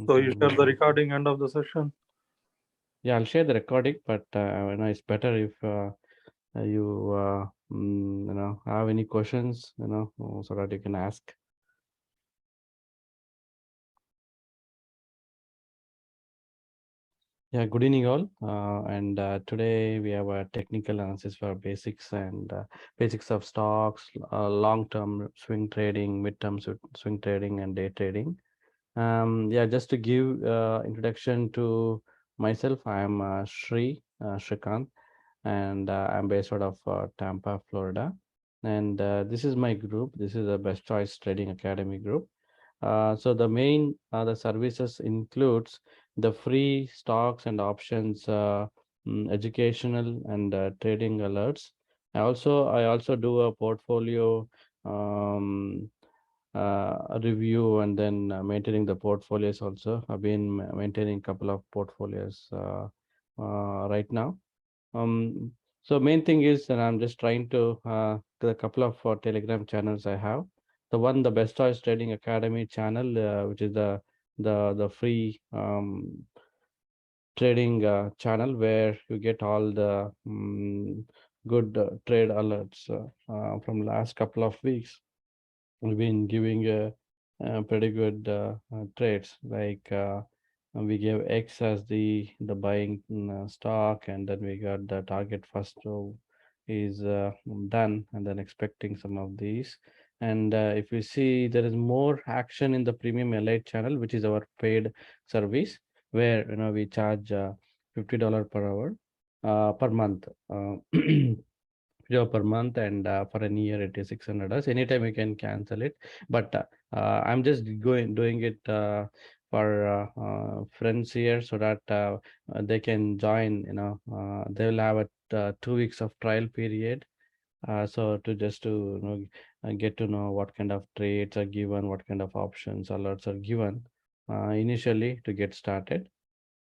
So you share the maybe. recording end of the session. Yeah, I'll share the recording, but it's better if you have any questions, so that you can ask. Yeah, good evening all. And today we have a technical analysis for basics and basics of stocks, long-term swing trading, midterm swing trading, and day trading. Yeah, just to give introduction to myself, I am Shrikant, and I'm based out of Tampa, Florida. And this is my group. This is the Best Choice Trading Academy group. So the main the services includes the free stocks and options, educational and trading alerts. I also do a portfolio um, review and then maintaining the portfolios also. I've been maintaining a couple of portfolios right now. Um, so main thing is that I'm just trying to a couple of Telegram channels I have. The Best Choice Trading Academy channel, which is the free trading channel where you get all the good trade alerts from last couple of weeks. We've been giving pretty good trades like we gave X as the buying stock, and then we got the target first row is done, and then expecting some of these. And if you see, there is more action in the premium elite channel, which is our paid service, where we charge $50 per hour per month. Euro per month, and for a year it is $600. Anytime you can cancel it, but I'm just doing it for friends here, so that they can join. They will have a 2 weeks of trial period, so to just to get to know what kind of trades are given, what kind of options alerts are given initially to get started.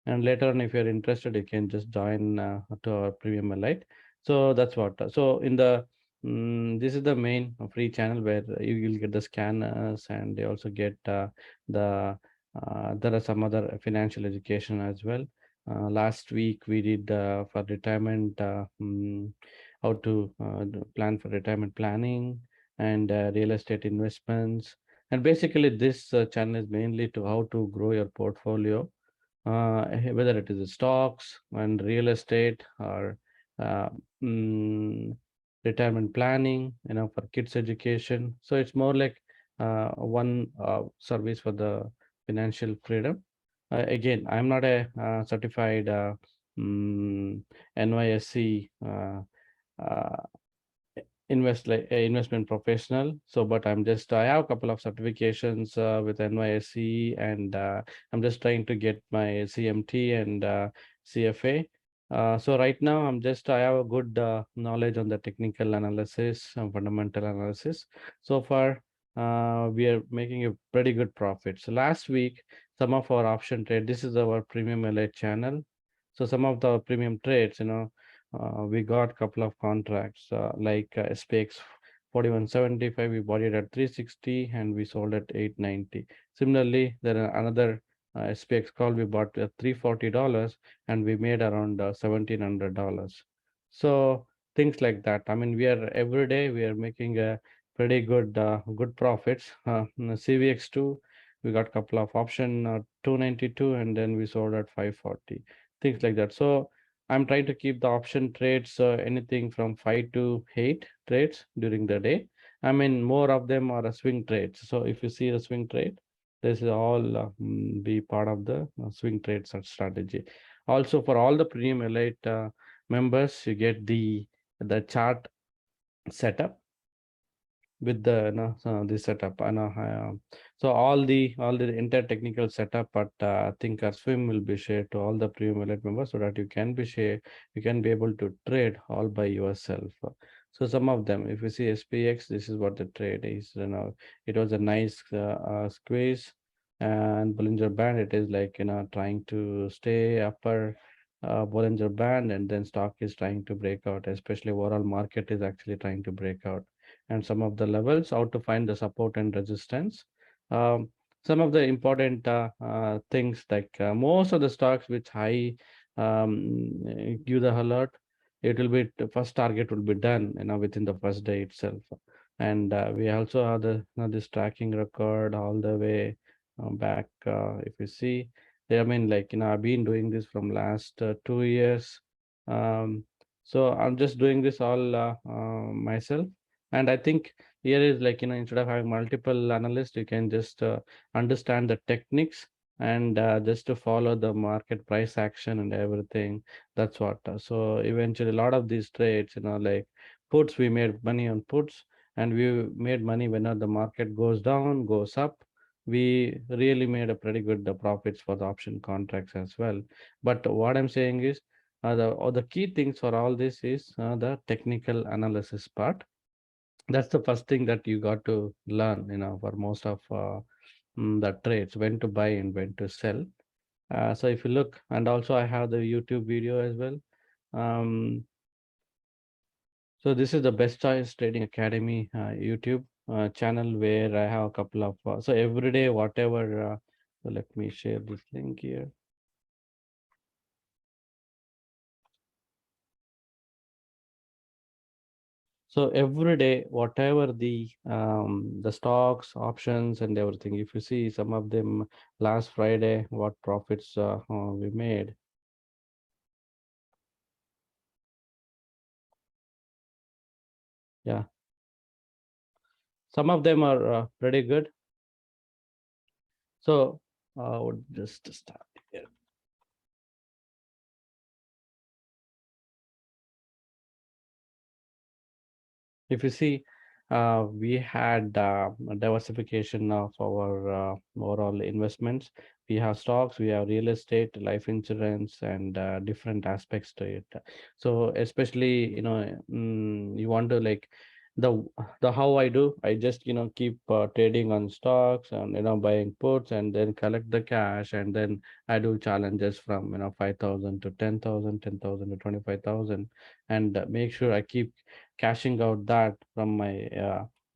And later on, if you're interested, you can just join to our premium elite. So that's what. So in the this is the main free channel where you will get the scanners, and they also get the there are some other financial education as well. Last week we did for retirement, how to plan for retirement planning, and real estate investments. And basically this channel is mainly to how to grow your portfolio, whether it is stocks and real estate, or uh, mm, retirement planning, for kids education. So it's more like one service for the financial freedom. Again, I'm not a certified mm, NYSE uh, investment professional. So but I have a couple of certifications with NYSE, and I'm just trying to get my CMT and CFA. So right now I have a good knowledge on the technical analysis and fundamental analysis. So far we are making a pretty good profit. So last week, some of our option trade, this is our premium elite channel. So some of the premium trades, we got couple of contracts like SPX 4175. We bought it at 360 and we sold at 890. Similarly, there are another SPX call we bought at $340 and we made around $1,700. So things like that. I mean, we are every day we are making a pretty good profits. CVX2, we got couple of option 292, and then we sold at 540. Things like that. So I'm trying to keep the option trades anything from 5 to 8 trades during the day. I mean, more of them are a swing trades. So if you see a swing trade, this is all be part of the swing trade strategy. Also, for all the premium elite members, you get the chart setup with the the setup. So all the entire technical setup, but I think our swim will be shared to all the premium elite members, so that you can be able to trade all by yourself. So some of them, if you see SPX, this is what the trade is. It was a nice squeeze, and Bollinger Band, it is like trying to stay upper Bollinger Band, and then stock is trying to break out, especially overall market is actually trying to break out. And some of the levels, how to find the support and resistance. Um, some of the important things, like most of the stocks which I give the alert, it will be the first target will be done, within the first day itself. And we also have this tracking record all the way back. If you see, I mean, like, I've been doing this from last 2 years. Um, so I'm just doing this all myself. And I think here is like, instead of having multiple analysts, you can just understand the techniques and just to follow the market price action and everything. That's what. So eventually, a lot of these trades, like puts, we made money on puts, and we made money whenever the market goes down, goes up. We really made a pretty good profits for the option contracts as well. But what I'm saying is, the key things for all this is the technical analysis part. That's the first thing that you got to learn, for most of the trades, when to buy and when to sell. So if you look, and also I have the YouTube video as well. um, so this is the Best Choice Trading Academy YouTube channel, where I have a couple of so every day whatever so let me share this link here. So every day, whatever the stocks, options, and everything, if you see some of them last Friday, what profits we made. Yeah, some of them are pretty good. So I would just start here. If you see, we had a diversification of our overall investments. We have stocks, we have real estate, life insurance, and different aspects to it. So especially, you want to like the how I do. I just keep trading on stocks and buying puts, and then collect the cash, and then I do challenges from 5,000 to 10,000, 10,000 to 25,000, and make sure I keep cashing out that from my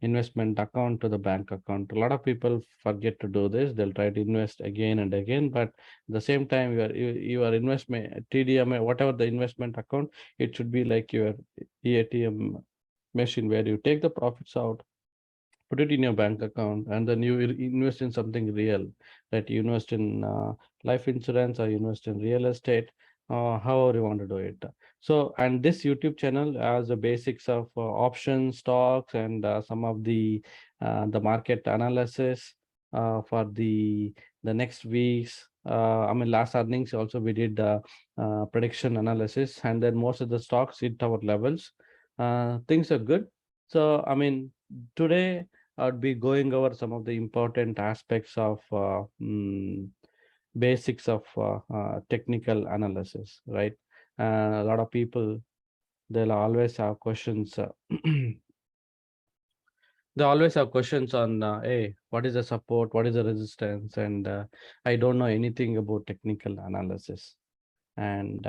investment account to the bank account. A lot of people forget to do this. They'll try to invest again and again, but at the same time, your investment TDM, whatever the investment account, it should be like your ATM machine, where you take the profits out, put it in your bank account, and then you invest in something real, that you invest in life insurance, or you invest in real estate, however you want to do it. So, and this YouTube channel has the basics of options, stocks, and some of the market analysis for the next weeks. I mean, last earnings also we did prediction analysis, and then most of the stocks hit our levels. Things are good. So, I mean, today I'd be going over some of the important aspects of basics of technical analysis, right? A lot of people, they'll always have questions. They always have questions on, hey, what is the support? What is the resistance? And I don't know anything about technical analysis. And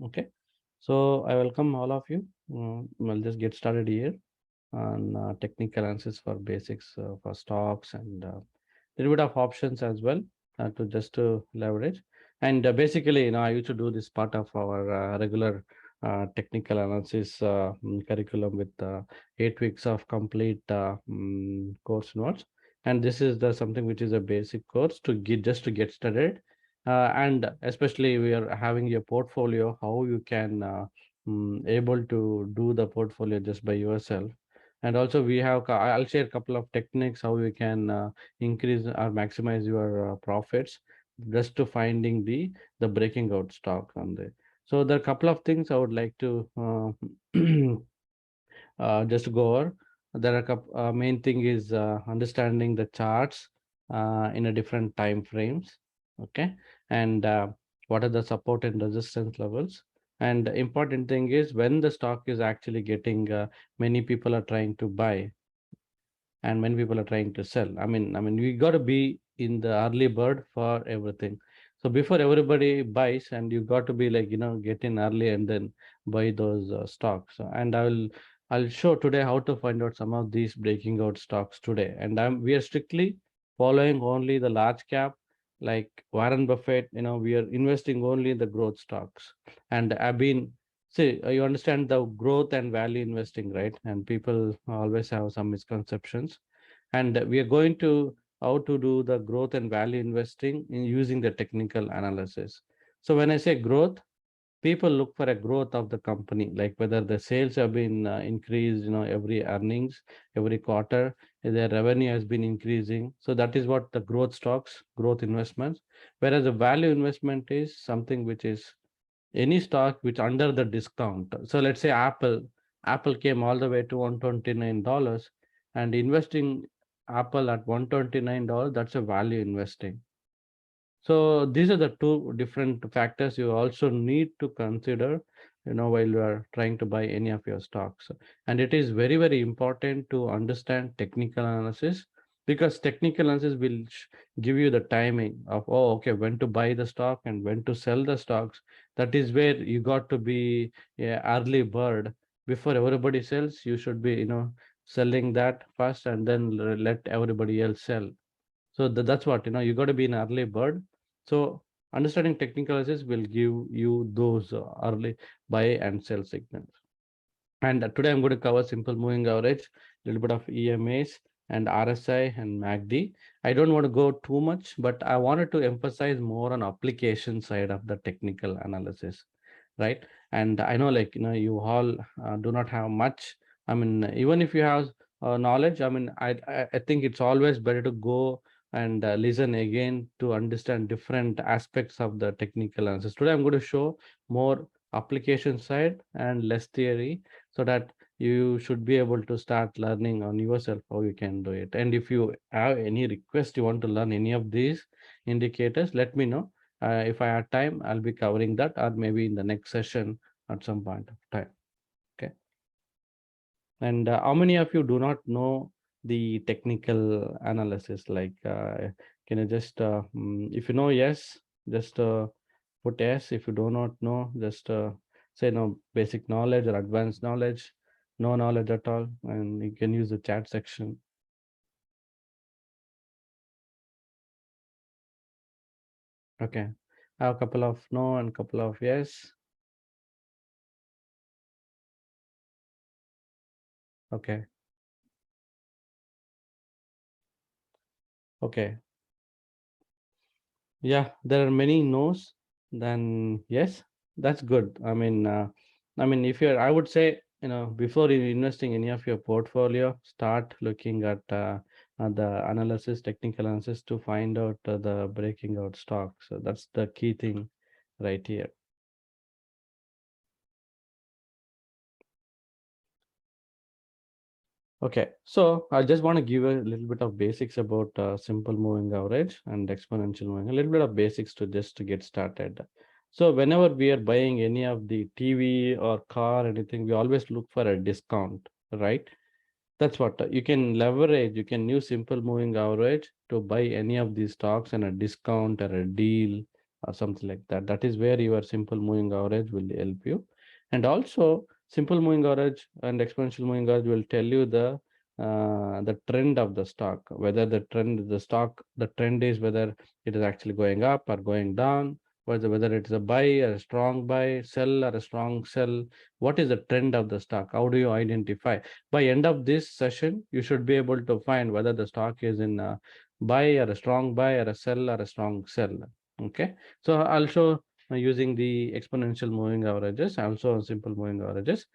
okay, so I welcome all of you. We'll just get started here on technical analysis for basics for stocks, and little bit of options as well, to just to leverage. And basically, I used to do this part of our regular technical analysis curriculum with 8 weeks of complete course notes. And this is the something which is a basic course to get just to get started. And especially we are having a portfolio, how you can able to do the portfolio just by yourself. And also we have, I'll share a couple of techniques how you can increase or maximize your profits, just to finding the breaking out stock on the. So there are a couple of things I would like to just go over. There are a couple, main thing is understanding the charts in a different time frames. Okay, and what are the support and resistance levels. And the important thing is when the stock is actually getting many people are trying to buy, and many people are trying to sell. I mean, we got to be in the early bird for everything. So before everybody buys, and you got to be like, get in early and then buy those stocks. And I'll show today how to find out some of these breaking out stocks today. And we are strictly following only the large cap, like Warren Buffett. We are investing only in the growth stocks. And I've been see, you understand the growth and value investing, right? And people always have some misconceptions. And we are going to how to do the growth and value investing in using the technical analysis. So when I say growth, people look for a growth of the company, like whether the sales have been increased, every earnings, every quarter, their revenue has been increasing. So that is what the growth stocks, growth investments. Whereas the value investment is something which is any stock which under the discount. So let's say Apple came all the way to $129, and investing Apple at $129, that's a value investing. So these are the two different factors you also need to consider, while you are trying to buy any of your stocks. And it is very, very important to understand technical analysis, because technical analysis will give you the timing of, oh, okay, when to buy the stock and when to sell the stocks. That is where you got to be a early bird. Before everybody sells, you should be, selling that first, and then let everybody else sell. So that's what, you got to be an early bird. So understanding technical analysis will give you those early buy and sell signals. And today I'm going to cover simple moving average, a little bit of EMAs and RSI and MACD. I don't want to go too much, but I wanted to emphasize more on application side of the technical analysis, right? And I know, like, you all do not have much. I mean, even if you have knowledge, I mean, I think it's always better to go and listen again to understand different aspects of the technical analysis. Today I'm going to show more application side and less theory, so that you should be able to start learning on yourself how you can do it. And if you have any request, you want to learn any of these indicators, let me know. If I have time, I'll be covering that, or maybe in the next session at some point of time. Okay. And how many of you do not know the technical analysis? Like, can you just, if you know, yes, just put yes. If you do not know, just say no, basic knowledge or advanced knowledge, no knowledge at all, and you can use the chat section. Okay, I have a couple of no and couple of yes. Okay. Okay. Yeah, there are many no's. Then yes, that's good. I mean, if you're, I would say, before investing any of your portfolio, start looking at the analysis, technical analysis, to find out the breaking out stocks. So that's the key thing right here. Okay, so I just want to give a little bit of basics about simple moving average and exponential moving, a little bit of basics to just to get started. So whenever we are buying any of the TV or car, anything, we always look for a discount, right? That's what you can leverage. You can use simple moving average to buy any of these stocks and a discount or a deal or something like that. That is where your simple moving average will help you. And also, simple moving average and exponential moving average will tell you the trend of the stock, whether the trend is whether it is actually going up or going down, whether it's a buy or a strong buy, sell or a strong sell. What is the trend of the stock? How do you identify? By end of this session, you should be able to find whether the stock is in a buy or a strong buy or a sell or a strong sell. Okay, so I'll show using the exponential moving averages, also simple moving averages.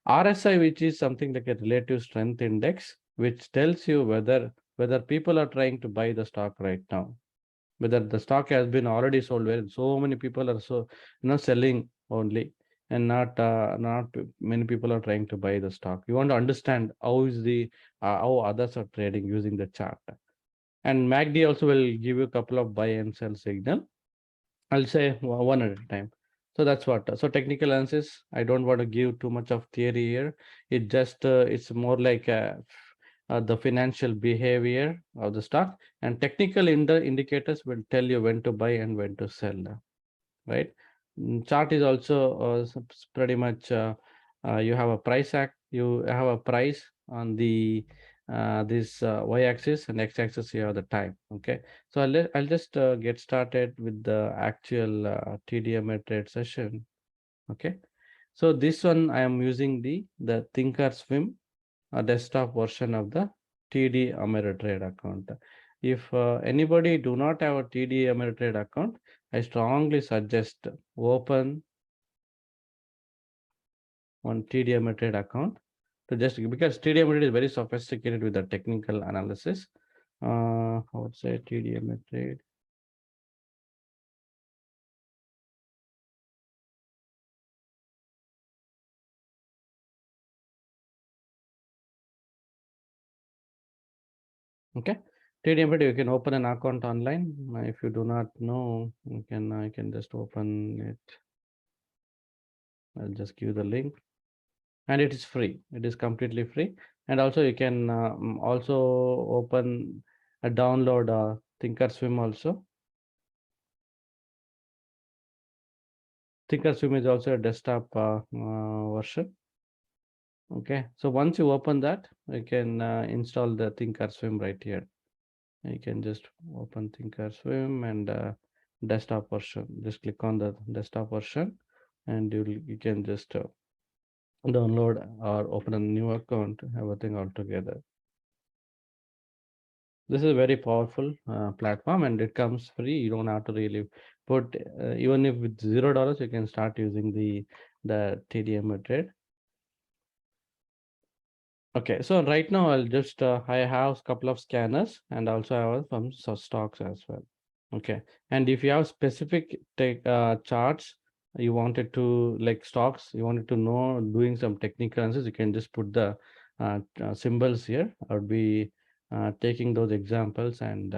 RSI, which is something like a relative strength index, which tells you whether people are trying to buy the stock right now, whether the stock has been already sold, where so many people are selling only, and not many people are trying to buy the stock. You want to understand how others are trading using the chart. And MACD also will give you a couple of buy and sell signal. I'll say one at a time. So that's what. So technical analysis, I don't want to give too much of theory here. It's more like the financial behavior of the stock, and technical indicators will tell you when to buy and when to sell, right? Chart is also pretty much you have a price you have a price on the this y-axis, and x-axis you have the time. Okay, so I'll just get started with the actual TD trade session. Okay, so this one I am using the Thinkorswim a desktop version of the TD Ameritrade account. If anybody do not have a TD Ameritrade account, I strongly suggest open one TD Ameritrade account to just, because TD Ameritrade is very sophisticated with the technical analysis. I would say TD Ameritrade. Okay, TD Ameritrade, you can open an account online. If you do not know, you can I can just open it. I'll just give the link. And it is free. It is completely free. And also you can also open a download Thinkorswim also. Thinkorswim is also a desktop version. Okay, so once you open that, you can install the Thinkorswim right here. You can just open Thinkorswim and desktop version. Just click on the desktop version, and you can just download or open a new account, everything all together. This is a very powerful platform, and it comes free. You don't have to really put even if with $0, you can start using the TDM trade. Okay, so right now I'll just I have a couple of scanners, and also I have some stocks as well. Okay, and if you have specific charts you wanted to, like stocks, you wanted to know doing some technical analysis, you can just put the symbols here. I would be taking those examples and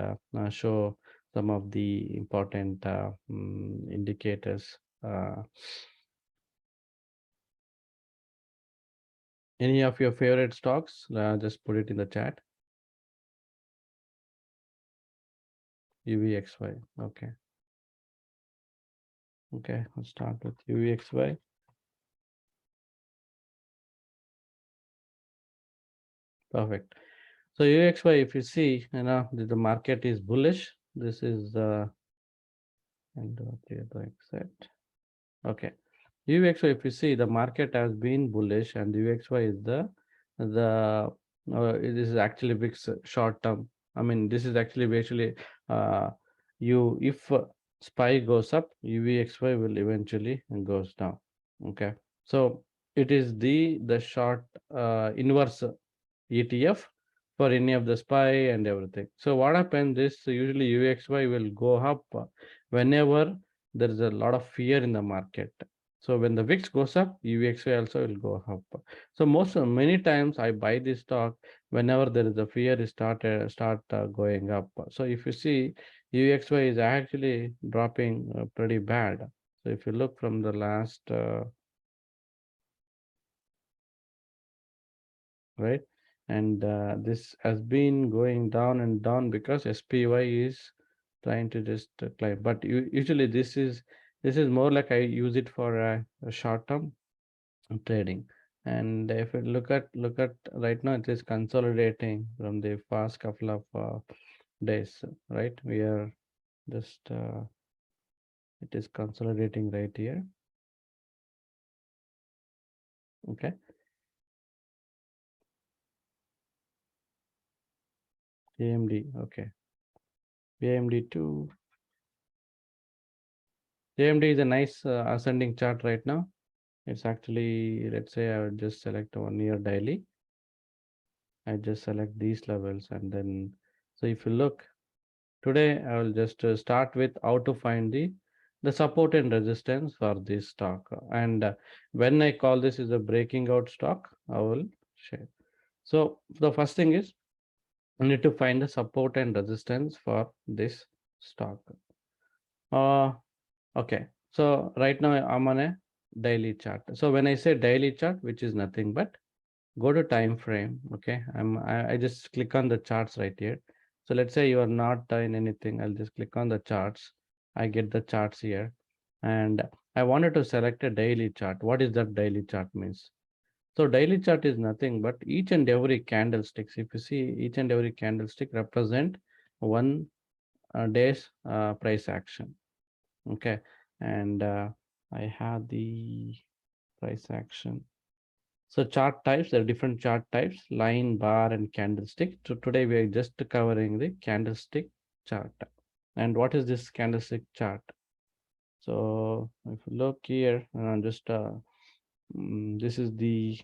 show some of the important indicators. Any of your favorite stocks, just put it in the chat. UVXY. Okay. Okay, let's start with UVXY. Perfect. So UVXY, if you see, the market is bullish. This is and accept. Okay. UVXY, if you see, the market has been bullish, and UVXY is it is actually big short term. I mean, this is actually basically if SPY goes up, UVXY will eventually goes down. Okay, so it is the short inverse ETF for any of the SPY and everything. So what happens is usually UVXY will go up whenever there is a lot of fear in the market. So when the VIX goes up, UVXY also will go up. So many times I buy this stock whenever there is a fear is start going up. So if you see, UVXY is actually dropping pretty bad. So if you look from the last right, and this has been going down and down because SPY is trying to just climb. But usually this is more like I use it for a short term trading. And if you look at right now, it is consolidating from the past couple of days, right? We are just it is consolidating right here. Okay, AMD. Okay, AMD2. AMD is a nice ascending chart right now. It's actually, let's say I would just select 1 year daily. I just select these levels, and then, so if you look today, I will just start with how to find the support and resistance for this stock. And when I call this is a breaking out stock, I will share. So the first thing is I need to find the support and resistance for this stock. Okay, so right now I'm on a daily chart. So when I say daily chart, which is nothing but go to time frame. Okay, I just click on the charts right here. So let's say you are not in anything. I'll just click on the charts. I get the charts here, and I wanted to select a daily chart. What is that daily chart means? So daily chart is nothing but each and every candlesticks. If you see, each and every candlestick represent one day's price action. Okay, and I have the price action. So chart types, there are different chart types, line, bar, and candlestick. So today we are just covering the candlestick chart. And what is this candlestick chart? So if you look here, this is the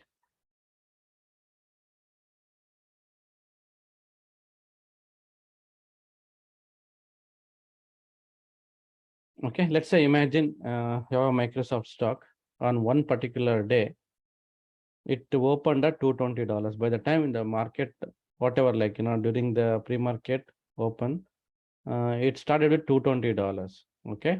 okay. Let's say imagine you have a Microsoft stock on one particular day. It opened at $220. By the time in the market, whatever, like during the pre-market open, it started with $220. Okay,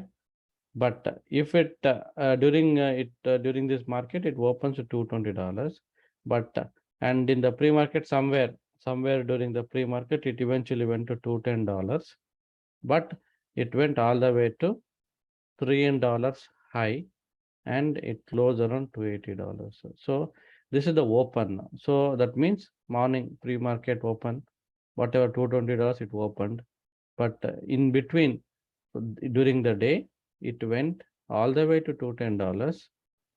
but if it during this market it opens to $220, but and in the pre-market somewhere during the pre-market it eventually went to $210, but it went all the way to $300 high, and it closed around $280. So this is the open. So that means morning pre-market open, whatever $220 it opened, but in between during the day it went all the way to $210,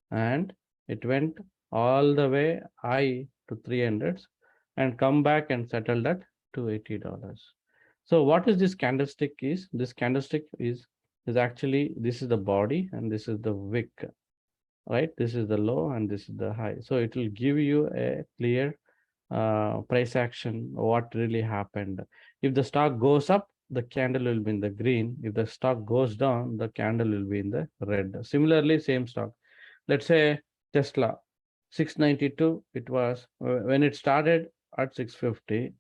and it went all the way high to 300 and come back and settled at $280. So what is this candlestick is? This candlestick is actually, this is the body and this is the wick, right? This is the low and this is the high. So it will give you a clear price action, what really happened. If the stock goes up, the candle will be in the green. If the stock goes down, the candle will be in the red. Similarly, same stock. Let's say Tesla, 692, it was when it started at 650.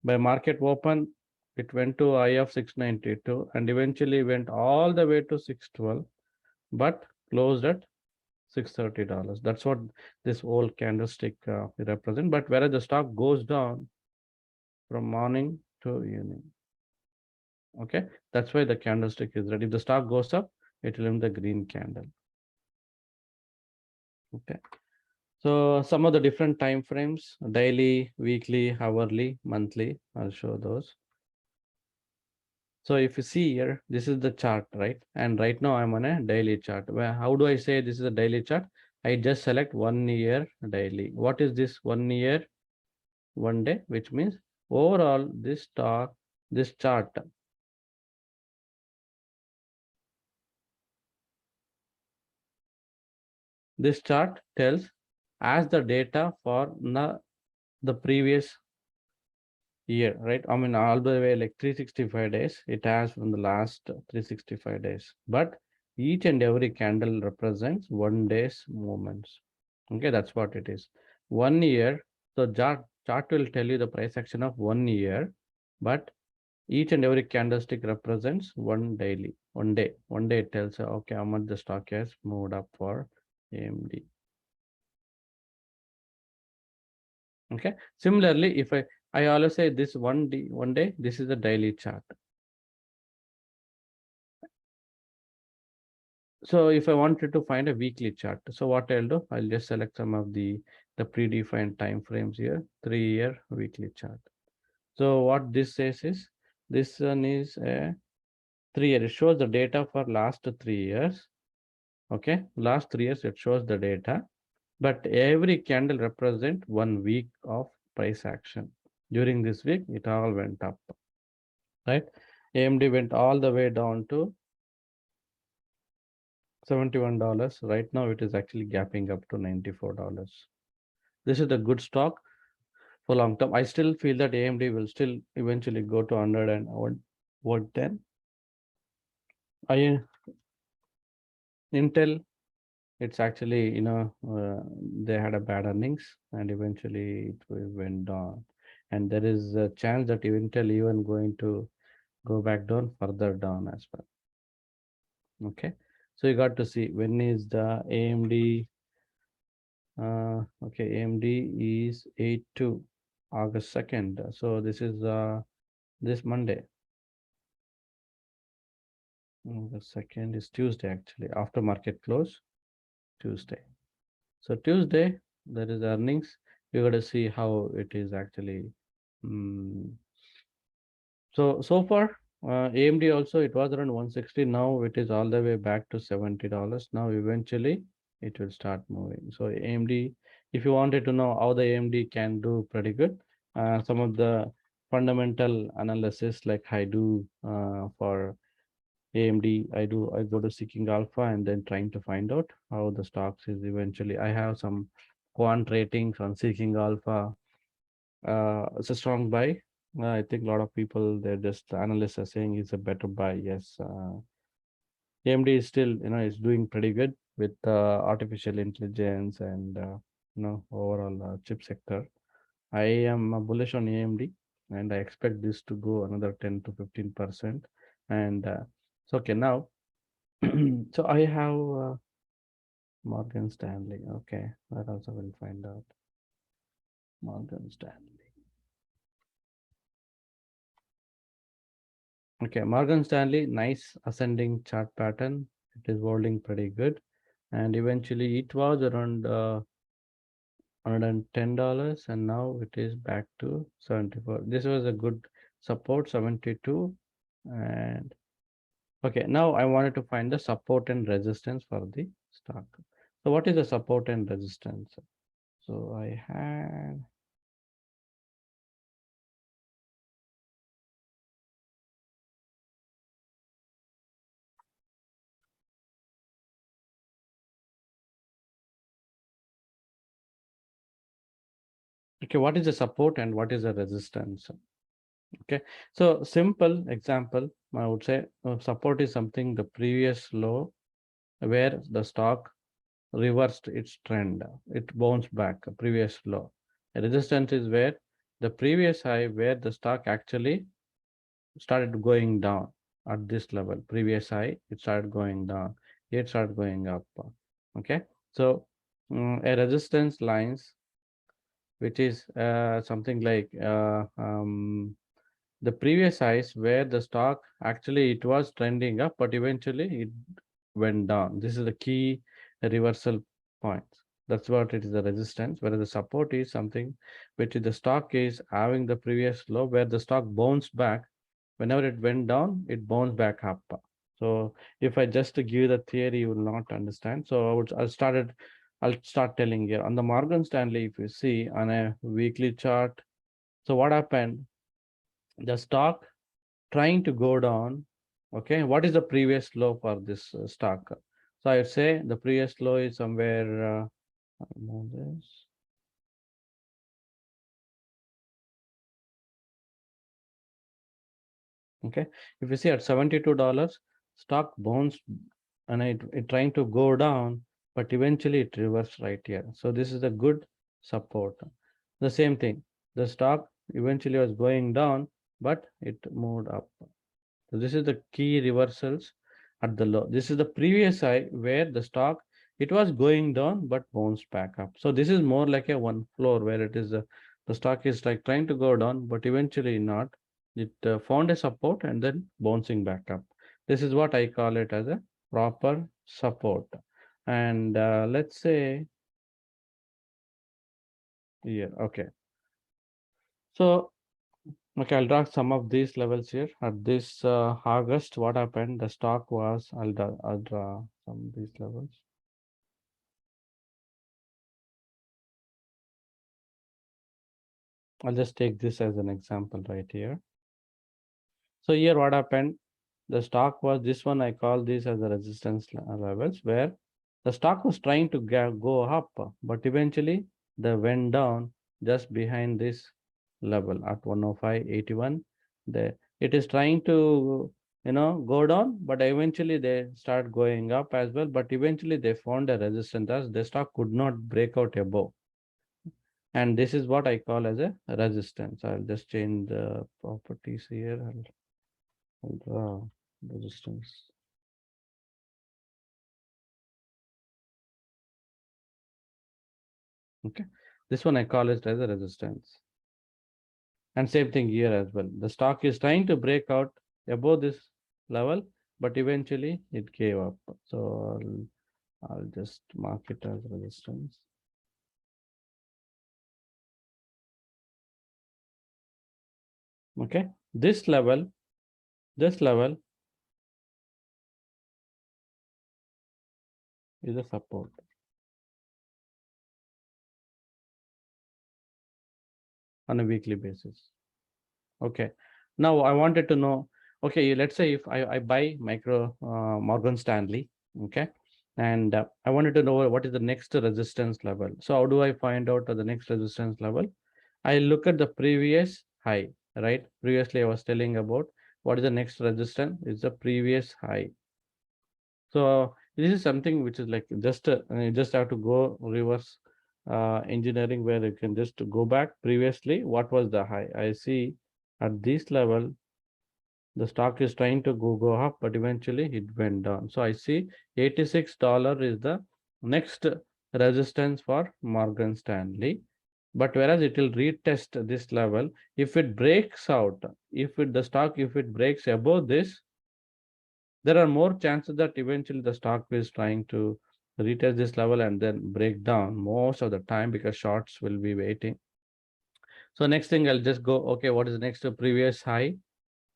By market open, it went to high of 692 and eventually went all the way to 612, but closed at $630. That's what this whole candlestick represent. But whereas the stock goes down from morning to evening. Okay, that's why the candlestick is red. If the stock goes up, it will in the green candle. Okay. So some of the different time frames: daily, weekly, hourly, monthly. I'll show those. So if you see here, this is the chart, right? And right now I'm on a daily chart. Where how do I say this is a daily chart? I just select 1 year daily. What is this 1 year? 1 day, which means overall this stock, this chart, this chart tells as the data for the previous year, right? I mean, all the way like 365 days, it has from the last 365 days. But each and every candle represents 1 day's movements. Okay, that's what it is. 1 year, so chart will tell you the price action of 1 year, but each and every candlestick represents one daily, 1 day. 1 day it tells you, okay, how much the stock has moved up for AMD. Okay. Similarly, if I always say this 1 day, this is the daily chart. So if I wanted to find a weekly chart, so what I'll do, I'll just select some of the predefined time frames here, 3-year weekly chart. So what this says is, this one is a 3 year. It shows the data for last 3 years. Okay, last 3 years it shows the data, but every candle represent 1 week of price action. During this week, it all went up, right? AMD went all the way down to $71. Right now, it is actually gapping up to $94. This is a good stock for long term. I still feel that AMD will still eventually go to 100 and 110. I Intel, it's actually, they had a bad earnings and eventually it went down. And there is a chance that Intel even going to go back down, further down as well. Okay. So you got to see when is the AMD Okay, AMD is 8/2, August 2nd. So this is this Monday. The second is Tuesday, actually, after market close, Tuesday. So Tuesday, there is earnings. You got to see how it is actually. mm, so far, AMD also, it was around 160. Now it is all the way back to $70. Now eventually it will start moving. So AMD, if you wanted to know how the AMD can do pretty good, some of the fundamental analysis like I do for AMD, I go to seeking alpha and then trying to find out how the stocks is eventually. I have some quant ratings on seeking alpha. It's a strong buy. I think a lot of people, they're just analysts are saying it's a better buy. Yes, AMD is still, is doing pretty good with artificial intelligence and overall chip sector. I am bullish on AMD, and I expect this to go another 10 to 15%. And so okay now, so I have Morgan Stanley. Okay, that also will find out. Morgan Stanley. Okay, Morgan Stanley, nice ascending chart pattern. It is holding pretty good. And eventually it was around $110 and now it is back to 74. This was a good support, 72. And okay, now I wanted to find the support and resistance for the stock. So what is the support and resistance? So I had, okay, what is the support and what is the resistance? Okay, so simple example, I would say support is something the previous low where the stock reversed its trend. It bounced back, a previous low. A resistance is where the previous high where the stock actually started going down at this level. Previous high, it started going down. It started going up. Okay, so a resistance lines, which is something like the previous highs where the stock actually it was trending up, but eventually it went down. This is the key reversal point. That's what it is, the resistance, whereas the support is something which the stock is having the previous low where the stock bounced back. Whenever it went down, it bounced back up. So if I just give the theory, you will not understand. So I'll start telling you on the Morgan Stanley. If you see on a weekly chart, so what happened? The stock trying to go down. Okay, what is the previous low for this stock? So I'd say the previous low is somewhere this. Okay, if you see at $72, stock bounced and it trying to go down, but eventually it reversed right here. So this is a good support. The same thing, the stock eventually was going down, but it moved up. So this is the key reversals at the low. This is the previous high where the stock, it was going down but bounced back up. So this is more like a one floor where it is the stock is like trying to go down, but eventually not. It found a support and then bouncing back up. This is what I call it as a proper support. And let's say, yeah, okay. So okay, I'll draw some of these levels here. At this August, what happened? The stock was, I'll draw some of these levels. I'll just take this as an example right here. So here what happened? The stock was, this one I call this as the resistance levels where the stock was trying to go up, but eventually they went down just behind this level at 105.81. It is trying to, go down, but eventually they start going up as well. But eventually they found a resistance as the stock could not break out above. And this is what I call as a resistance. I'll just change the properties here. I'll draw resistance. Okay, this one I call it as a resistance. And same thing here as well. The stock is trying to break out above this level, but eventually it gave up. So I'll just mark it as resistance. Okay, this level is a support on a weekly basis. Okay, now I wanted to know, okay, let's say if I buy micro Morgan Stanley, okay, and I wanted to know what is the next resistance level. So how do I find out the next resistance level? I look at the previous high, right? Previously I was telling about what is the next resistance is the previous high. So this is something which is like just you just have to go reverse engineering, where you can just go back previously what was the high. I see at this level the stock is trying to go up, but eventually it went down. So I see $86 is the next resistance for Morgan Stanley. But whereas it will retest this level, if it breaks out, the stock, if it breaks above this, there are more chances that eventually the stock is trying to retest this level and then break down most of the time, because shorts will be waiting. So next thing I'll just go, okay, what is the next previous high?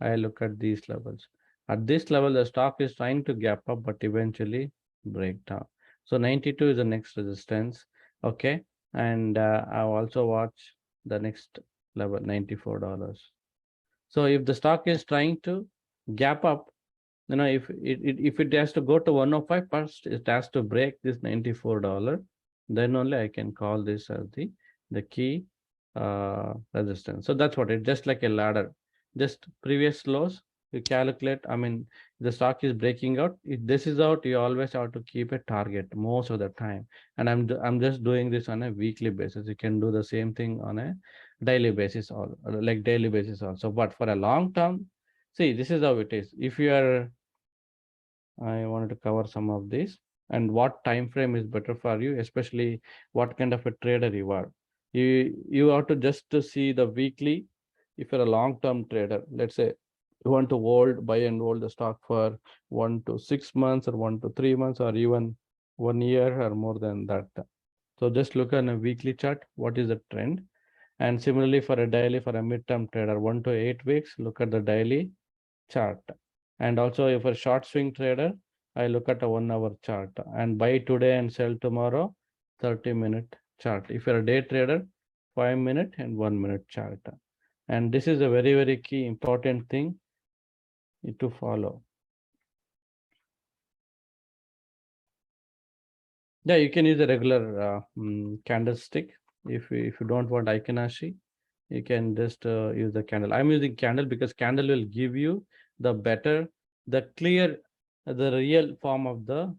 I look at these levels. At this level, the stock is trying to gap up, but eventually break down. So 92 is the next resistance. Okay. And I'll also watch the next level, $94. So if the stock is trying to gap up, if it has to go to 105, first it has to break this $94, then only I can call this as the key resistance. So that's what it, just like a ladder, just previous lows you calculate. I mean, the stock is breaking out, if this is out, you always have to keep a target most of the time. And I'm just doing this on a weekly basis. You can do the same thing on a daily basis, or like daily basis also. But for a long term, see, this is how it is. If you are, I wanted to cover some of these, and what time frame is better for you, especially what kind of a trader you are. You have to just to see the weekly. If you're a long-term trader, let's say you want to buy and hold the stock for 1 to 6 months, or 1 to 3 months, or even 1 year or more than that. So just look at a weekly chart, what is the trend? And similarly for a daily, for a midterm trader, 1 to 8 weeks, look at the daily chart. And also if a short swing trader, I look at a 1 hour chart, and buy today and sell tomorrow, 30-minute chart. If you're a day trader, 5-minute and 1-minute chart. And this is a very, very key important thing to follow. Yeah, you can use a regular candlestick. If you don't want Icanashi, you can just use the candle. I'm using candle because candle will give you the better, the clear, the real form of the,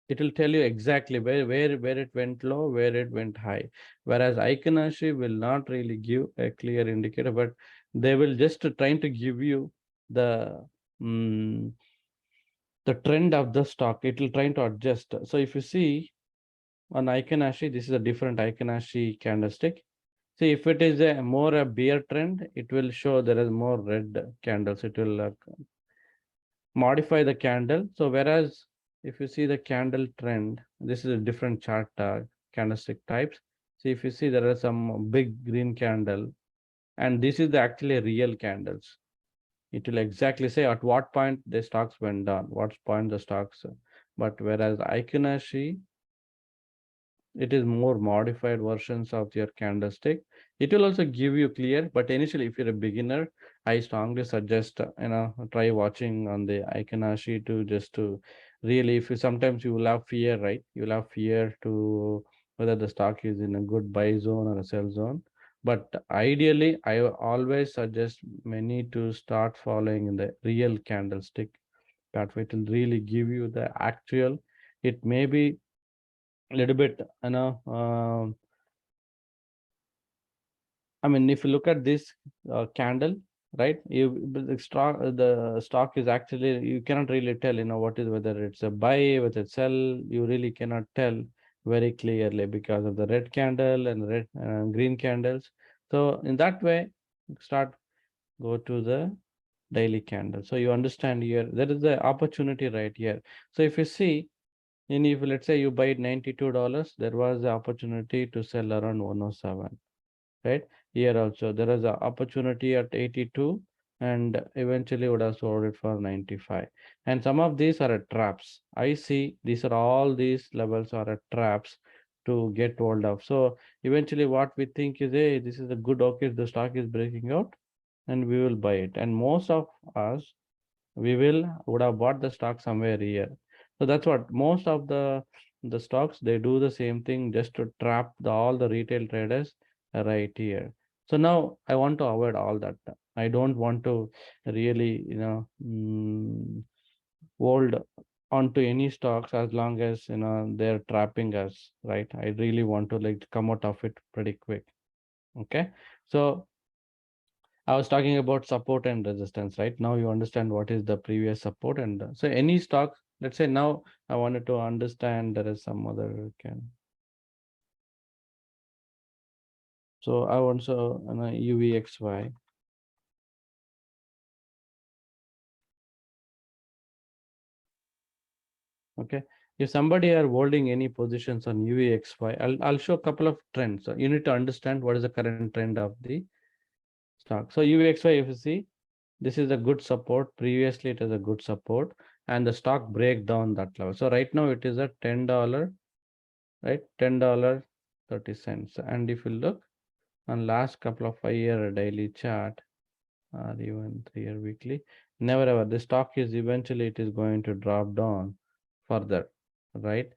it will tell you exactly where it went low, where it went high. Whereas Icanashi will not really give a clear indicator, but they will just trying to give you the the trend of the stock. It will trying to adjust. So if you see on Icanashi, this is a different Icanashi candlestick. See, if it is a more a bear trend, it will show there is more red candles. It will modify the candle. So whereas if you see the candle trend, this is a different chart candlestick types. See, if you see there are some big green candle, and this is the actually real candles. It will exactly say at what point the stocks went down, what point the stocks. But whereas Icanashi, it is more modified versions of your candlestick. It will also give you clear, but initially if you're a beginner, I strongly suggest try watching on the Icanashi to just to really, if you sometimes you will have fear, right? You'll have fear to whether the stock is in a good buy zone or a sell zone. But ideally, I always suggest many to start following in the real candlestick. That way it will really give you the actual. It may be a little bit, I mean, if you look at this candle, right? The stock is actually, you cannot really tell, what is, whether it's a buy, whether it's sell, you really cannot tell. very clearly because of the red candle and red green candles. So in that way, start go to the daily candle. So you understand here, there is the opportunity right here. So if you see, and if let's say you buy it $92, there was the opportunity to sell around 107, right? Here also there is an opportunity at 82 and eventually would have sold it for 95. And some of these are traps. I see these are all these levels are traps to get hold of. So eventually what we think is, hey, this is a good, okay, the stock is breaking out and we will buy it. And most of us, we will would have bought the stock somewhere here. So that's what most of the stocks, they do the same thing just to trap all the retail traders right here. So now I want to avoid all that. I don't want to really, hold onto any stocks as long as they're trapping us, right? I really want to like come out of it pretty quick. Okay. So I was talking about support and resistance, right? Now you understand what is the previous support and so any stock, let's say now I wanted to understand there is some other can. So I want so UVXY. Okay. If somebody are holding any positions on UVXY, I'll show a couple of trends. So you need to understand what is the current trend of the stock. So UVXY, if you see, this is a good support. Previously, it is a good support, and the stock break down that level. So right now it is at $10, right? $10.30. And if you look on last couple of 5-year daily chart or even 3-year weekly, never ever the stock is eventually it is going to drop down further, right?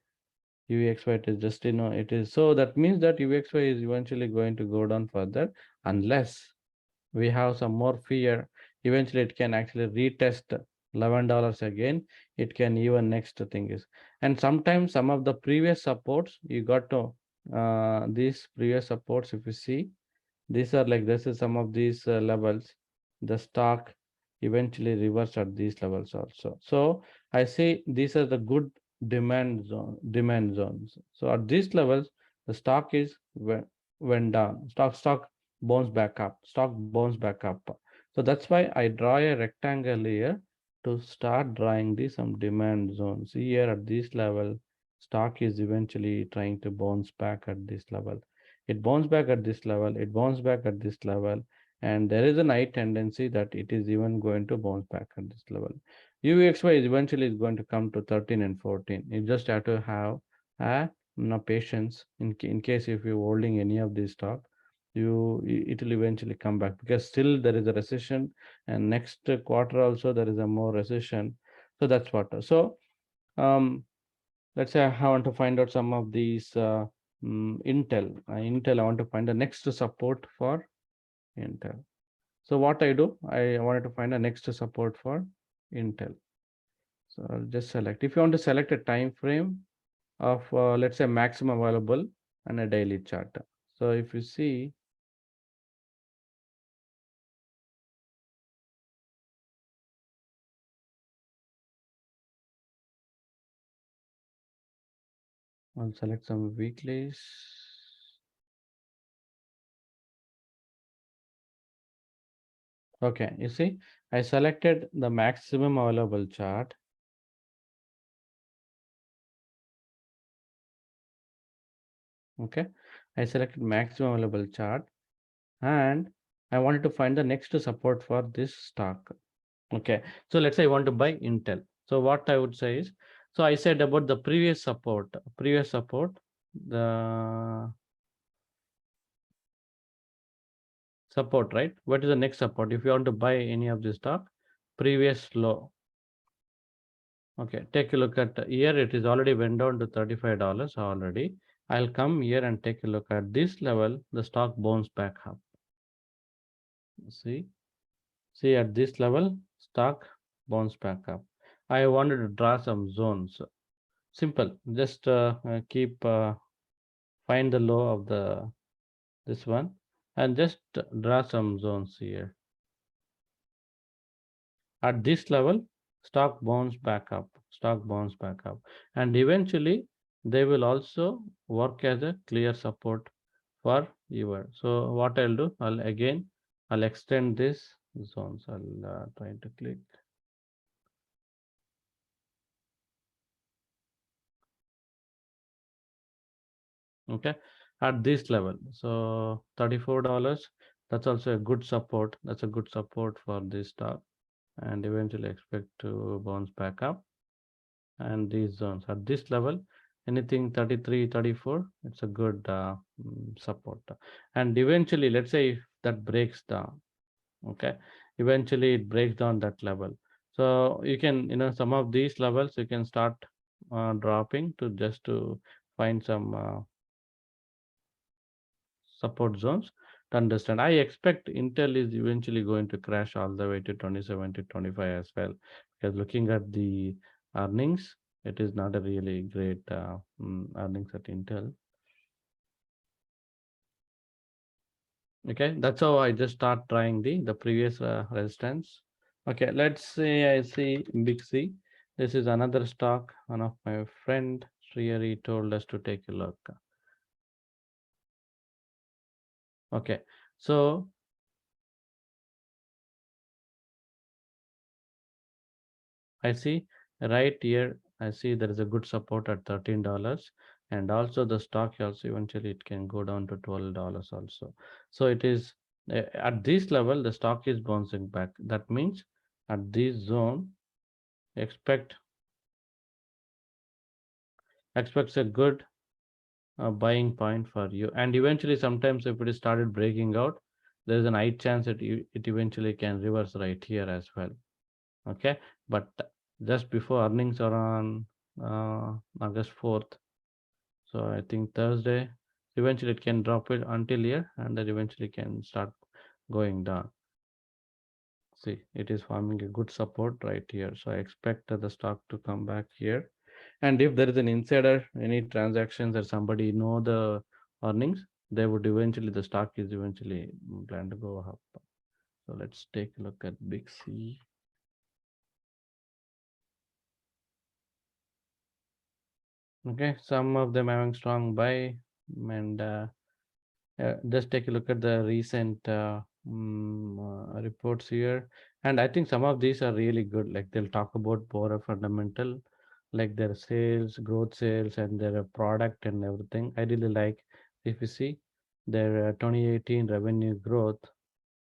UVXY it is just it is so that means that UVXY is eventually going to go down further unless we have some more fear. Eventually it can actually retest $11 again. It can even next thing is, and sometimes some of the previous supports you got to these previous supports, if you see, these are like this is some of these levels, the stock eventually reverse at these levels also. So I say these are the good demand zones. So at these levels the stock is went down, stock bounce back up, stock bounce back up. So that's why I draw a rectangle here to start drawing these some demand zones. Here at this level stock is eventually trying to bounce back at this level. It bounce back at this level, it bounce back at this level, and there is a high tendency that it is even going to bounce back at this level. UVXY is eventually is going to come to 13 and 14. You just have to have patience in case if you're holding any of these stock, it will eventually come back because still there is a recession, and next quarter also there is a more recession. So that's what. So let's say I want to find out some of these Intel. Intel, I want to find the next support for Intel. So what I do, I wanted to find a next support for Intel. So I'll just select. If you want to select a time frame of let's say maximum available and a daily chart. So if you see, I'll select some weeklies. Okay, you see, I selected the maximum available chart. Okay, I selected maximum available chart and I wanted to find the next support for this stock. Okay, so let's say I want to buy Intel. So what I would say is, so I said about the previous support, the support, right? What is the next support? If you want to buy any of this stock, previous low. Okay, take a look at here. It is already went down to $35 already. I'll come here and take a look at this level. The stock bounce back up. See at this level, stock bounce back up. I wanted to draw some zones. Simple. Just keep find the low of the this one and just draw some zones here. At this level, stock bounce back up, and eventually they will also work as a clear support for your. So what I'll do, I'll extend this zones. I'll try to click. Okay, at this level. So $34, that's also a good support. That's a good support for this stock, and eventually expect to bounce back up. And these zones at this level, anything 33, 34, it's a good support. And eventually, let's say if that breaks down, okay, eventually it breaks down that level. So you can, some of these levels you can start dropping to just to find some support zones to understand. I expect Intel is eventually going to crash all the way to 27 to 25 as well, because looking at the earnings, it is not a really great earnings at Intel. Okay, that's how I just start trying the previous resistance. Okay, let's say I see Big C. This is another stock. One of my friend Sriyari told us to take a look. Okay, so I see right here, I see there is a good support at $13, and also the stock also eventually it can go down to $12 also. So it is at this level, the stock is bouncing back. That means at this zone, expect expects a good buying point for you. And eventually, sometimes if it is started breaking out, there is an high chance that it eventually can reverse right here as well. Okay, but just before earnings are on August 4th, so I think Thursday, eventually it can drop it until here, and then eventually can start going down. See, it is forming a good support right here. So I expect the stock to come back here. And if there is an insider, any transactions or somebody know the earnings, they would eventually, the stock is eventually plan to go up. So let's take a look at Big C. Okay, some of them having strong buy, and just take a look at the recent reports here. And I think some of these are really good. Like they'll talk about more fundamental, like their sales, growth sales, and their product and everything. I really like if you see their 2018 revenue growth,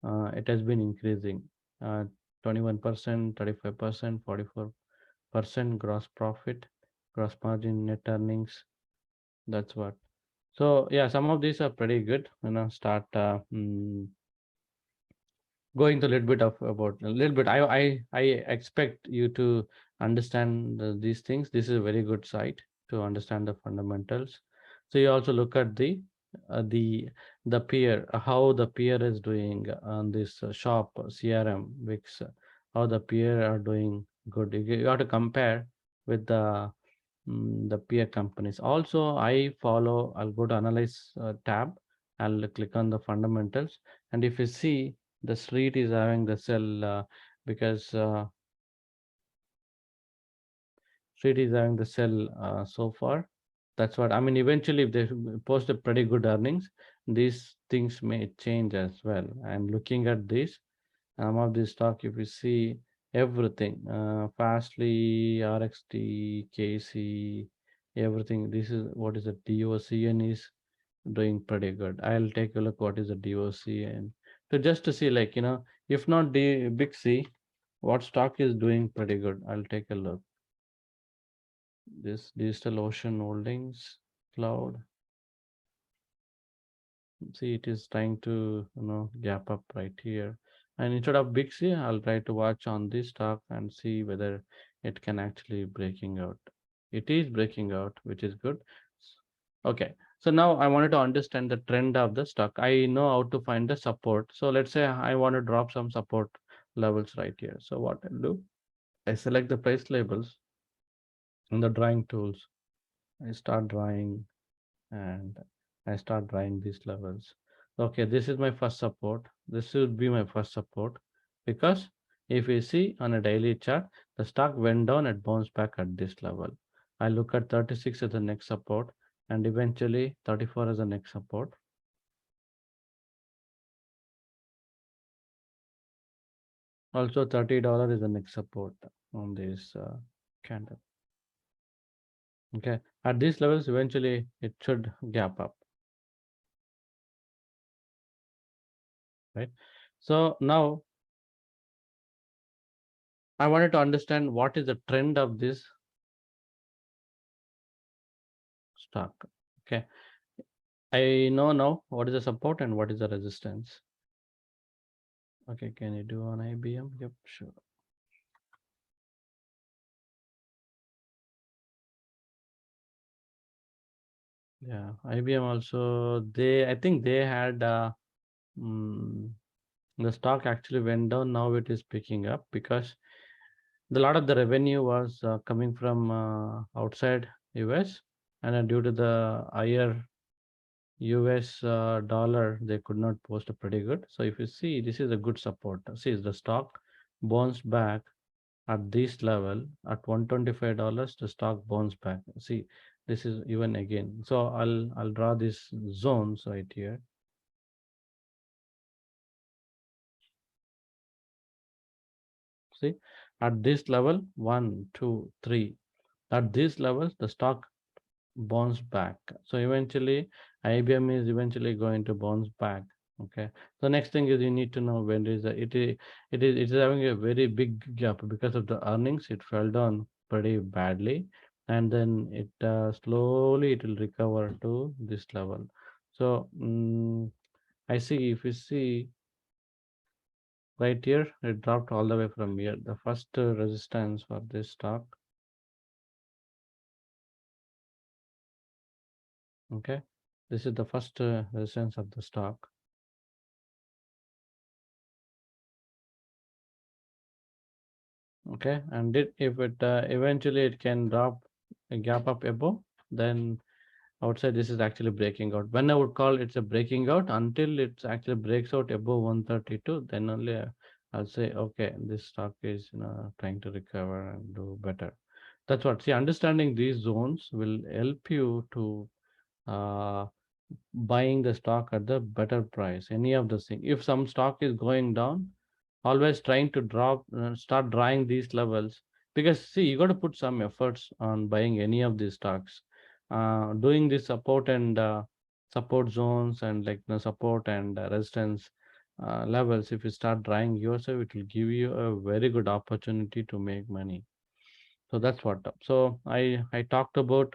it has been increasing 21%, 35%, 44% gross profit, gross margin, net earnings. That's what. So yeah, some of these are pretty good. Start going to a little bit of about a little bit. I expect you to understand these things. This is a very good site to understand the fundamentals. So you also look at uh, the the peer, how the peer is doing on this shop CRM Wix, how the peer are doing good. You have to compare with the peer companies. Also, I'll go to analyze tab. I'll click on the fundamentals. And if you see the street is having the sell because street is having the sell so far. That's what I mean. Eventually, if they post a pretty good earnings, these things may change as well. And looking at this, some of this stock, if you see everything, Fastly, RXT, KC, everything. This is what is the DOCN is doing pretty good. I'll take a look what is the DOCN. So just to see, like, if not the big C, what stock is doing pretty good. I'll take a look. This Digital Ocean Holdings, Cloud. See, it is trying to, gap up right here. And instead of big C, I'll try to watch on this stock and see whether it can actually breaking out. It is breaking out, which is good. Okay. So now I wanted to understand the trend of the stock. I know how to find the support. So let's say I want to drop some support levels right here. So what I'll do, I select the price labels in the drawing tools. I start drawing and I start drawing these levels. Okay, this is my first support. This should be my first support because if you see on a daily chart, the stock went down and bounced back at this level. I look at 36 as the next support, and eventually 34 as the next support. Also $30 is the next support on this candle. Okay, at these levels, eventually it should gap up, right? So now I wanted to understand what is the trend of this stock. Okay, I know now what is the support and what is the resistance. Okay, can you do on IBM? Yep, sure. Yeah, IBM also, I think they had mm, the stock actually went down. Now it is picking up because the lot of the revenue was coming from outside US, and due to the higher US dollar, they could not post a pretty good. So if you see, this is a good support. See, the stock bounced back at this level at $125. The stock bounced back. See, this is even again. So I'll draw these zones right here. See, at this level, 1, 2, 3. At these levels, the stock bounce back. So eventually, IBM is eventually going to bounce back. Okay. So next thing is you need to know when is it is having a very big gap because of the earnings. It fell down pretty badly, and then it slowly it will recover to this level. So I see if you see right here, it dropped all the way from here. The first resistance for this stock. Okay, this is the first resistance of the stock. Okay, and if it eventually it can drop a gap up above, then outside this is actually breaking out. When I would call it's a breaking out until it actually breaks out above 132, then only I'll say okay, this stock is trying to recover and do better. That's what. See, understanding these zones will help you to uh, buying the stock at the better price. Any of the thing. If some stock is going down, always trying to start drawing these levels, because see, you got to put some efforts on buying any of these stocks. Doing this support and support zones and like the support and resistance levels. If you start drawing yourself, it will give you a very good opportunity to make money. So that's what. So I talked about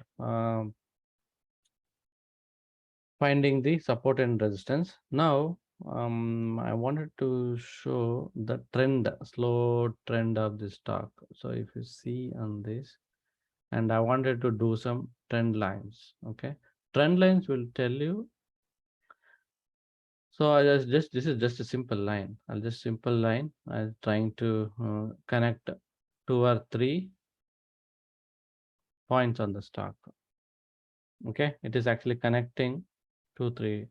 finding the support and resistance. Now, I wanted to show the trend, slow trend of the stock. So if you see on this, and I wanted to do some trend lines. Okay, trend lines will tell you. So I just this is just a simple line. I'll just simple line. I'm trying to connect 2 or 3 points on the stock. Okay, it is actually connecting 2, 3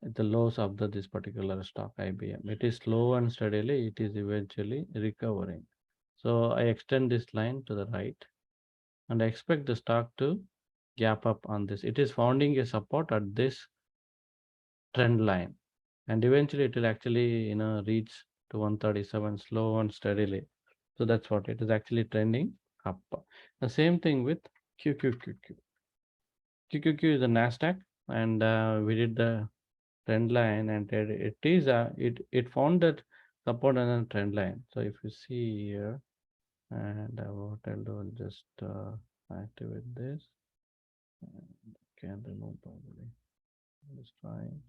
the lows of this particular stock IBM. It is slow and steadily, it is eventually recovering. So I extend this line to the right and I expect the stock to gap up on this. It is founding a support at this trend line, and eventually it will actually reach to 137 slow and steadily. So that's what it is actually trending up. The same thing with QQQQ. QQQ is a Nasdaq, and we did the trend line, and it found that support on a trend line. So if you see here, and what I'll do, I'll just activate this and can remove probably. Just trying.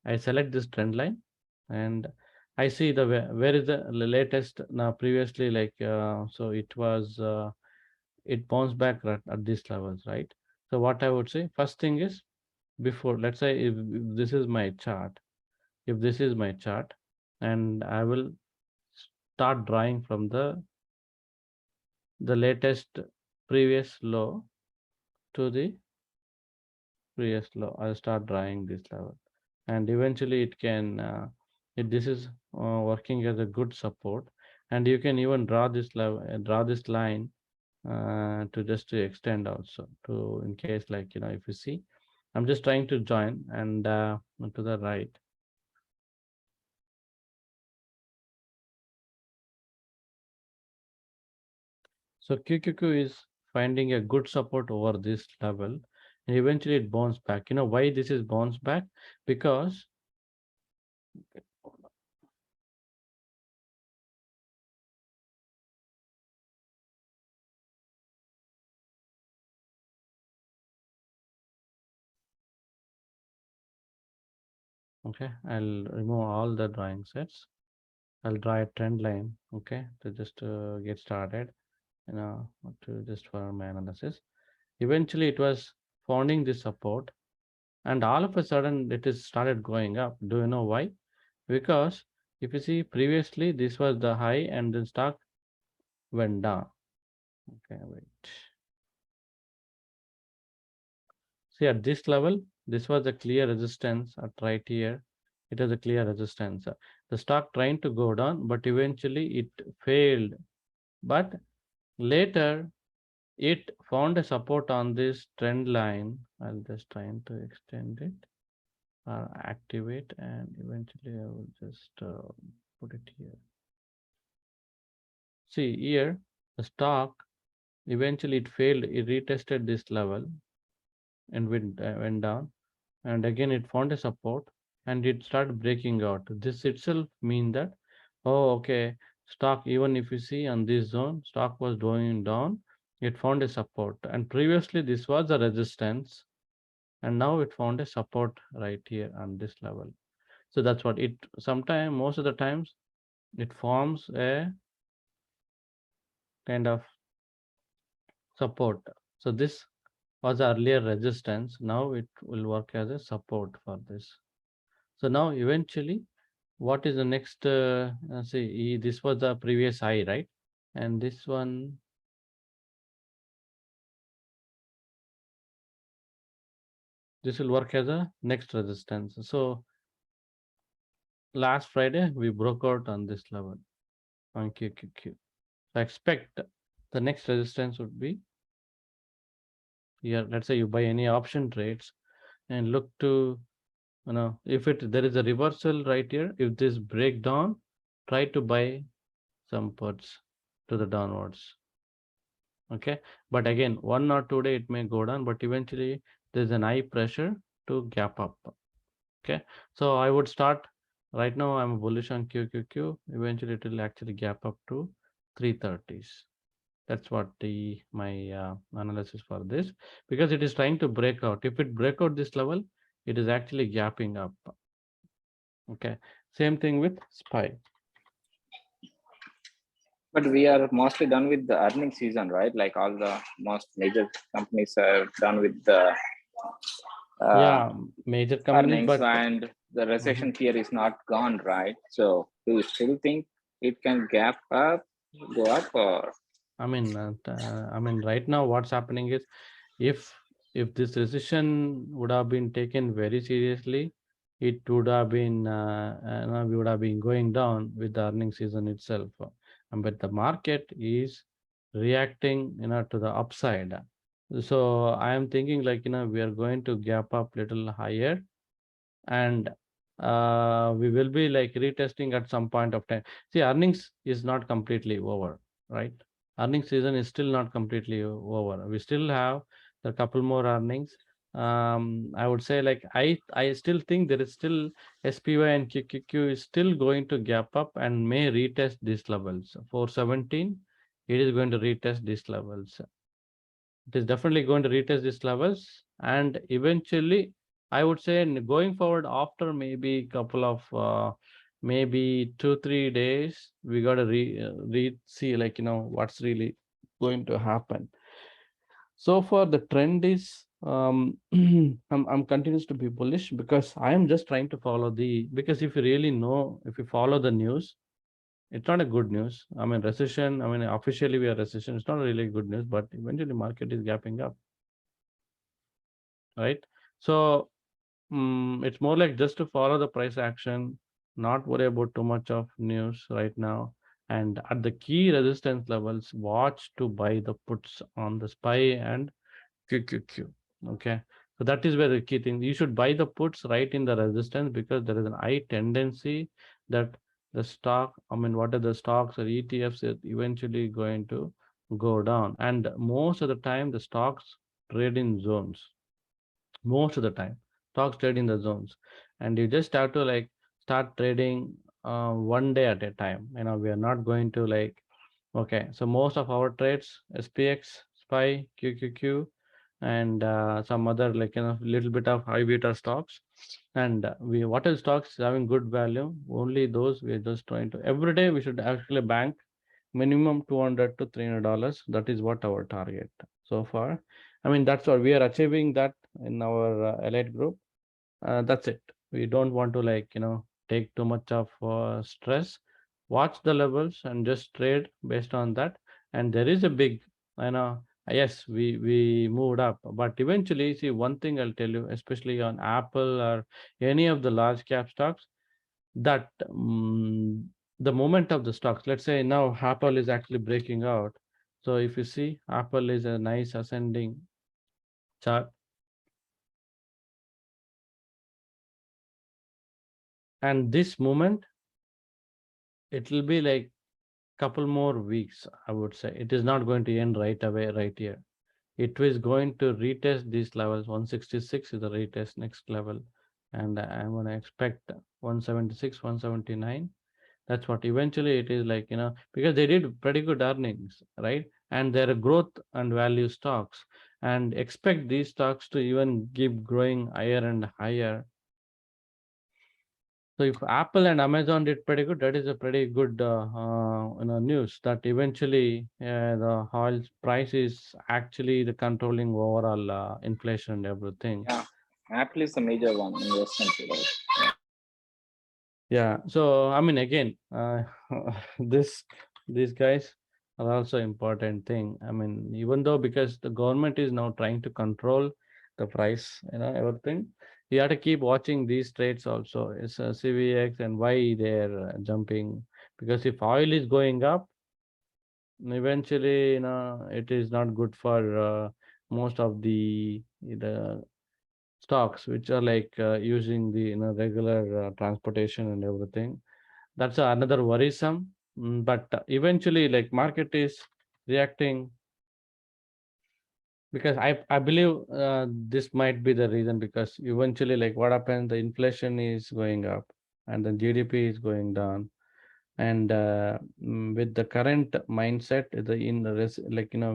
I select this trend line, and I see the where is the latest now. Previously, like so it was it bounced back at these levels, right? So what I would say, first thing is, before, let's say if this is my chart, if this is my chart, and I will start drawing from the latest previous low to the previous low. I'll start drawing this level, and eventually it can this is working as a good support, and you can even draw this level, draw this line to just to extend also to in case like if you see, I'm just trying to join and to the right. So QQQ is finding a good support over this level, and eventually it bounced back. You know why this is bounced back? Because okay, I'll remove all the drawing sets. I'll draw a trend line, okay, to just get started, to just for my analysis. Eventually, it was finding this support, and all of a sudden, it is started going up. Do you know why? Because if you see previously, this was the high, and then stock went down. Okay, wait. See, at this level, this was a clear resistance at right here. It was a clear resistance. The stock trying to go down, but eventually it failed. But later, it found a support on this trend line. I'll just trying to extend it or activate, and eventually I will just put it here. See here, the stock eventually it failed. It retested this level and went down, and again it found a support and it started breaking out. This itself mean that, oh okay, stock, even if you see on this zone, stock was going down, it found a support, and previously this was a resistance, and now it found a support right here on this level. So that's what it, sometimes most of the times it forms a kind of support. So this was earlier resistance, now it will work as a support for this. So now eventually, what is the next? See, this was the previous high, right? And this one, this will work as a next resistance. So last Friday, we broke out on this level on QQQ. So I expect the next resistance would be here. Let's say you buy any option trades and look to, if there is a reversal right here, if this break down, try to buy some puts to the downwards. Okay, but again 1 or 2 day it may go down, but eventually there's an high pressure to gap up. Okay, so I would start right now. I'm bullish on QQQ. Eventually it will actually gap up to 330s. That's what the my analysis for this, because it is trying to break out. If it break out this level, it is actually gapping up. Okay, same thing with SPY. But we are mostly done with the earning season, right? Like all the most major companies are done with the Yeah, major companies, earnings, but and the recession fear is not gone, right? So do you still think it can gap up, go up, or? I mean, right now, what's happening is, if this decision would have been taken very seriously, it would have been we would have been going down with the earning season itself. But the market is reacting, to the upside. So I am thinking like, we are going to gap up little higher, and we will be like retesting at some point of time. See, earnings is not completely over, right? Earnings season is still not completely over. We still have a couple more earnings. I would say like I still think there is still SPY and QQQ is still going to gap up and may retest these levels. 417, it is going to retest these levels. It is definitely going to retest these levels, and eventually I would say going forward, after maybe couple of maybe 2-3 days, we got to read see like what's really going to happen. So far the trend is I'm continues to be bullish, because I am just trying to follow the, because if you really know, if you follow the news, it's not a good news. I mean, recession, I mean, officially we are recession. It's not really good news, but eventually market is gapping up, right? So it's more like just to follow the price action, not worry about too much of news right now. And at the key resistance levels, watch to buy the puts on the SPY and QQQ. Okay. So that is where the key thing. You should buy the puts right in the resistance, because there is an high tendency that the stock, I mean, what are the stocks or ETFs are eventually going to go down. And most of the time, the stocks trade in zones. Most of the time, stocks trade in the zones, and you just have to like start trading one day at a time. We are not going to like, okay, so most of our trades, SPX, SPY, QQQ, and some other like little bit of high beta stocks. And we what are stocks having good value? Only those we are just trying to every day we should actually bank minimum $200 to $300. That is what our target so far. I mean, that's what we are achieving that in our elite group. That's it. We don't want to like take too much of stress. Watch the levels and just trade based on that. And there is a big, you know, yes, we moved up, but eventually, see, one thing I'll tell you, especially on Apple or any of the large cap stocks, that the moment of the stocks, let's say now Apple is actually breaking out. So if you see, Apple is a nice ascending chart, and this moment it will be like couple more weeks, I would say. It is not going to end right away, right here. It is going to retest these levels. 166 is the retest next level. And I'm going to expect 176, 179. That's what eventually it is like, because they did pretty good earnings, right? And they're growth and value stocks. And expect these stocks to even keep growing higher and higher. So if Apple and Amazon did pretty good, that is a pretty good news that eventually the oil price is actually the controlling overall inflation and everything. Yeah, Apple is the major one investment today. Yeah. So I mean, again, this these guys are also important thing. I mean, even though because the government is now trying to control the price, everything, you have to keep watching these trades also. It's CVX and why they're jumping. Because if oil is going up, eventually, it is not good for most of the stocks which are like using the regular transportation and everything. That's another worrisome. But eventually like market is reacting, because I believe this might be the reason, because eventually like what happens, the inflation is going up and the GDP is going down. And with the current mindset,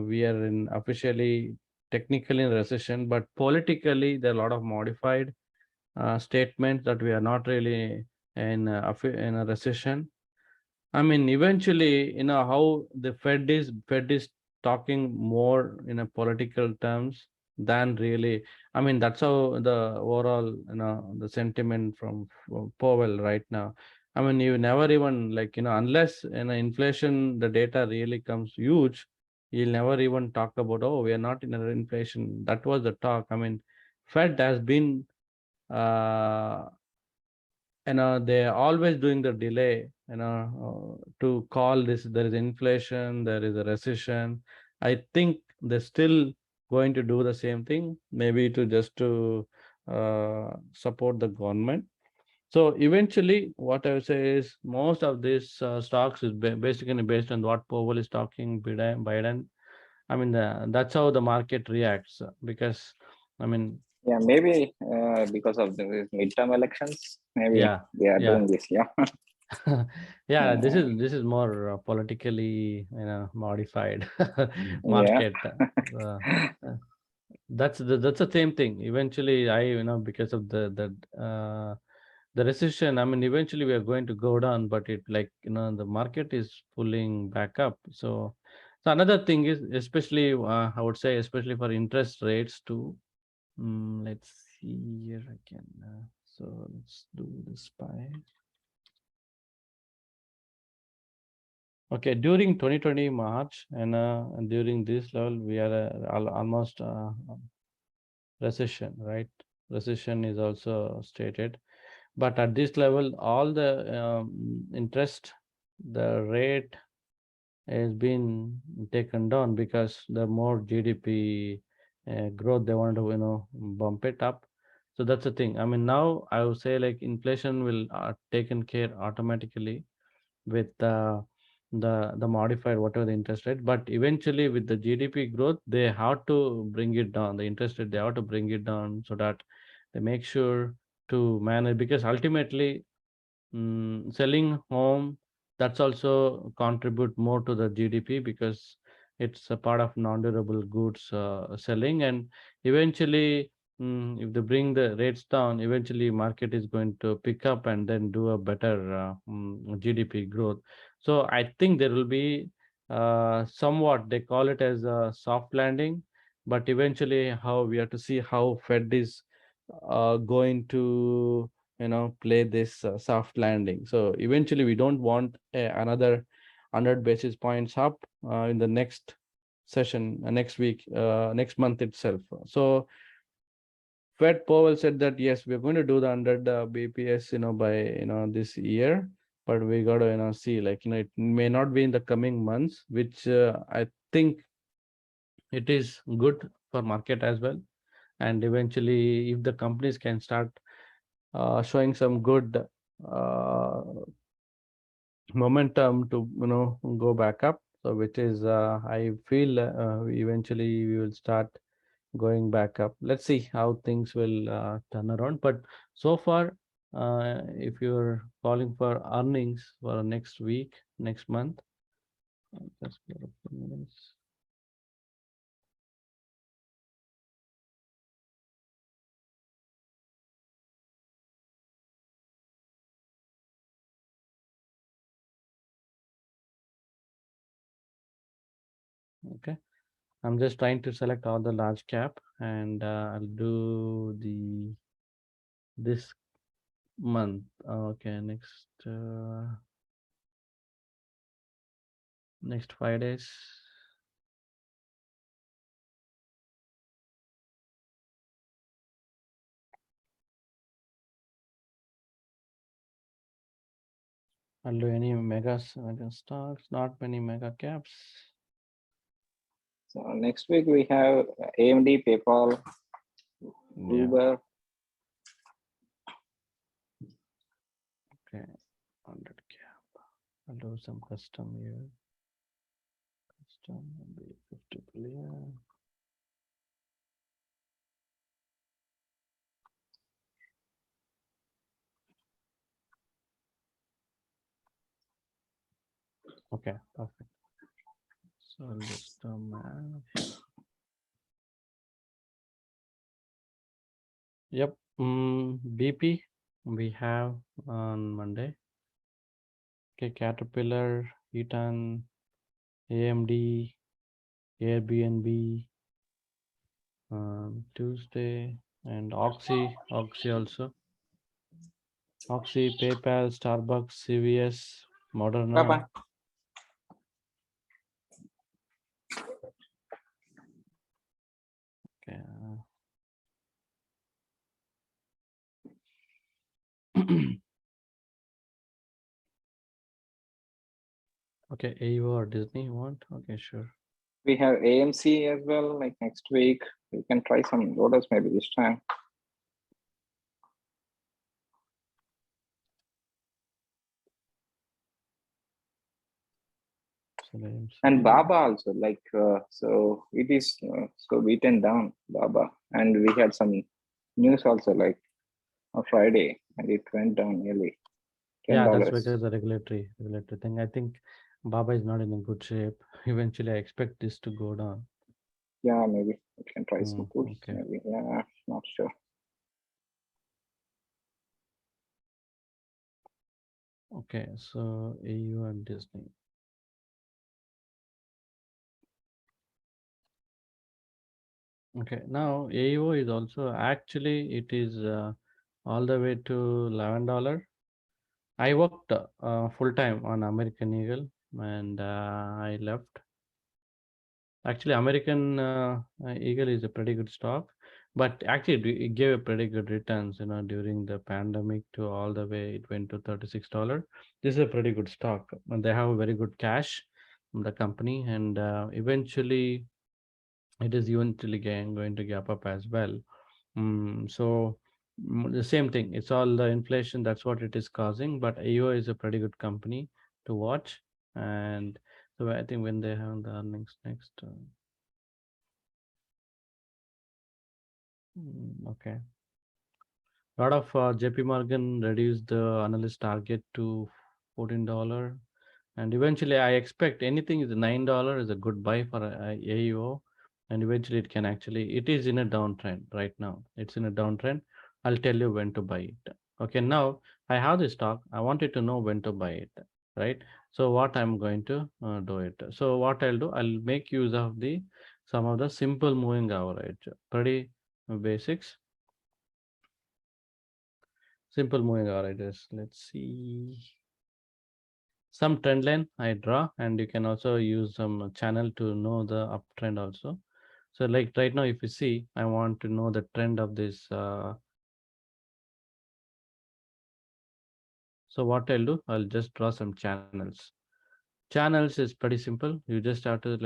we are in officially technically in recession, but politically there are a lot of modified statements that we are not really in a recession. I mean, eventually, how the Fed is talking more in a political terms than really. I mean, that's how the overall, the sentiment from Powell right now. I mean, you never even like, unless inflation, the data really comes huge, you'll never even talk about, oh, we are not in an inflation. That was the talk. I mean, Fed has been uh, they're always doing the delay, to call this, there is inflation, there is a recession. I think they're still going to do the same thing, maybe to just to support the government. So eventually what I would say is most of these stocks is basically based on what Powell is talking, Biden. I mean, that's how the market reacts, because I mean, Yeah, maybe because of the midterm elections, maybe yeah, they are yeah. doing this. Yeah. Yeah, this Uh, is this is more politically, modified yeah. market. Uh, uh, that's the same thing. Eventually, because of the recession. I mean, eventually we are going to go down, but it like the market is pulling back up. So another thing is, especially I would say, especially for interest rates too. Let's see here again. So let's do this by. Okay, during 2020 March and during this level, we are almost recession, right? Recession is also stated, but at this level, all the interest, the rate, has been taken down because the more GDP growth they want to bump it up. So that's the thing. I mean, now I would say like inflation will taken care automatically with the modified whatever the interest rate, but eventually with the GDP growth they have to bring it down, the interest rate they have to bring it down, so that they make sure to manage, because ultimately selling home, that's also contribute more to the GDP, because it's a part of non-durable goods selling. And eventually if they bring the rates down, eventually market is going to pick up and then do a better GDP growth. So I think there will be somewhat, they call it as a soft landing, but eventually how we have to see how Fed is going to play this soft landing. So eventually we don't want another 100 basis points up in the next session, next week, next month itself. So Fed Powell said that yes, we're going to do the 100 bps by this year, but we got to see, like it may not be in the coming months, which I think it is good for market as well. And eventually if the companies can start showing some good uh, momentum to go back up, so which is I feel eventually we will start going back up. Let's see how things will turn around. But so far if you're calling for earnings for next week, next month, just give it a few minutes. Okay, I'm just trying to select all the large cap, and I'll do the this month. Okay, next 5 days. I'll do any mega stocks, not many mega caps. So next week we have AMD, PayPal, Yeah. Uber. Okay, 100 cap. I'll do some custom here. Custom maybe 50 billion. Okay, perfect. So I'll just yep. BP we have on Monday. Okay, Caterpillar, Eaton, AMD, Airbnb, Tuesday, and Oxy also. Oxy, PayPal, Starbucks, CVS, Bye bye. Moderna. Okay. Okay, AU or Disney you want? Okay, sure. We have AMC as well. Like next week, we can try some orders maybe this time. So And Baba also, like so it is so beaten down, Baba, and we had some news also like on Friday, and it went down nearly $10. yeah, that's because the regulatory thing. I think Baba is not in a good shape. Eventually, I expect this to go down. Yeah, maybe we can try some puts. Okay. Maybe, yeah, not sure. Okay, so AU and Disney. Okay, now AU is also actually it is all the way to $11. I worked full time on American Eagle, and I left. Actually, American Eagle is a pretty good stock, but actually it gave a pretty good returns. During the pandemic to all the way it went to $36. This is a pretty good stock, and they have a very good cash. the company, and eventually it is eventually going to gap up as well. So the same thing. It's all the inflation. That's what it is causing. But AO is a pretty good company to watch, and so I think when they have the earnings next. Okay. A lot of JP Morgan reduced the analyst target to $14, and eventually I expect anything is $9 is a good buy for AEO, and eventually it can actually, it is in a downtrend right now. It's in a downtrend. I'll tell you when to buy it. Okay, now I have the stock. I wanted to know when to buy it, right? So what I'm going to do it. So what I'll do, I'll make use of the some of the simple moving average, pretty basics. Simple moving averages. Let's see. Some trend line I draw, and you can also use some channel to know the uptrend also. So like right now, if you see, I want to know the trend of this. So what I'll do, I'll just draw some channels. Channels is pretty simple. You just have to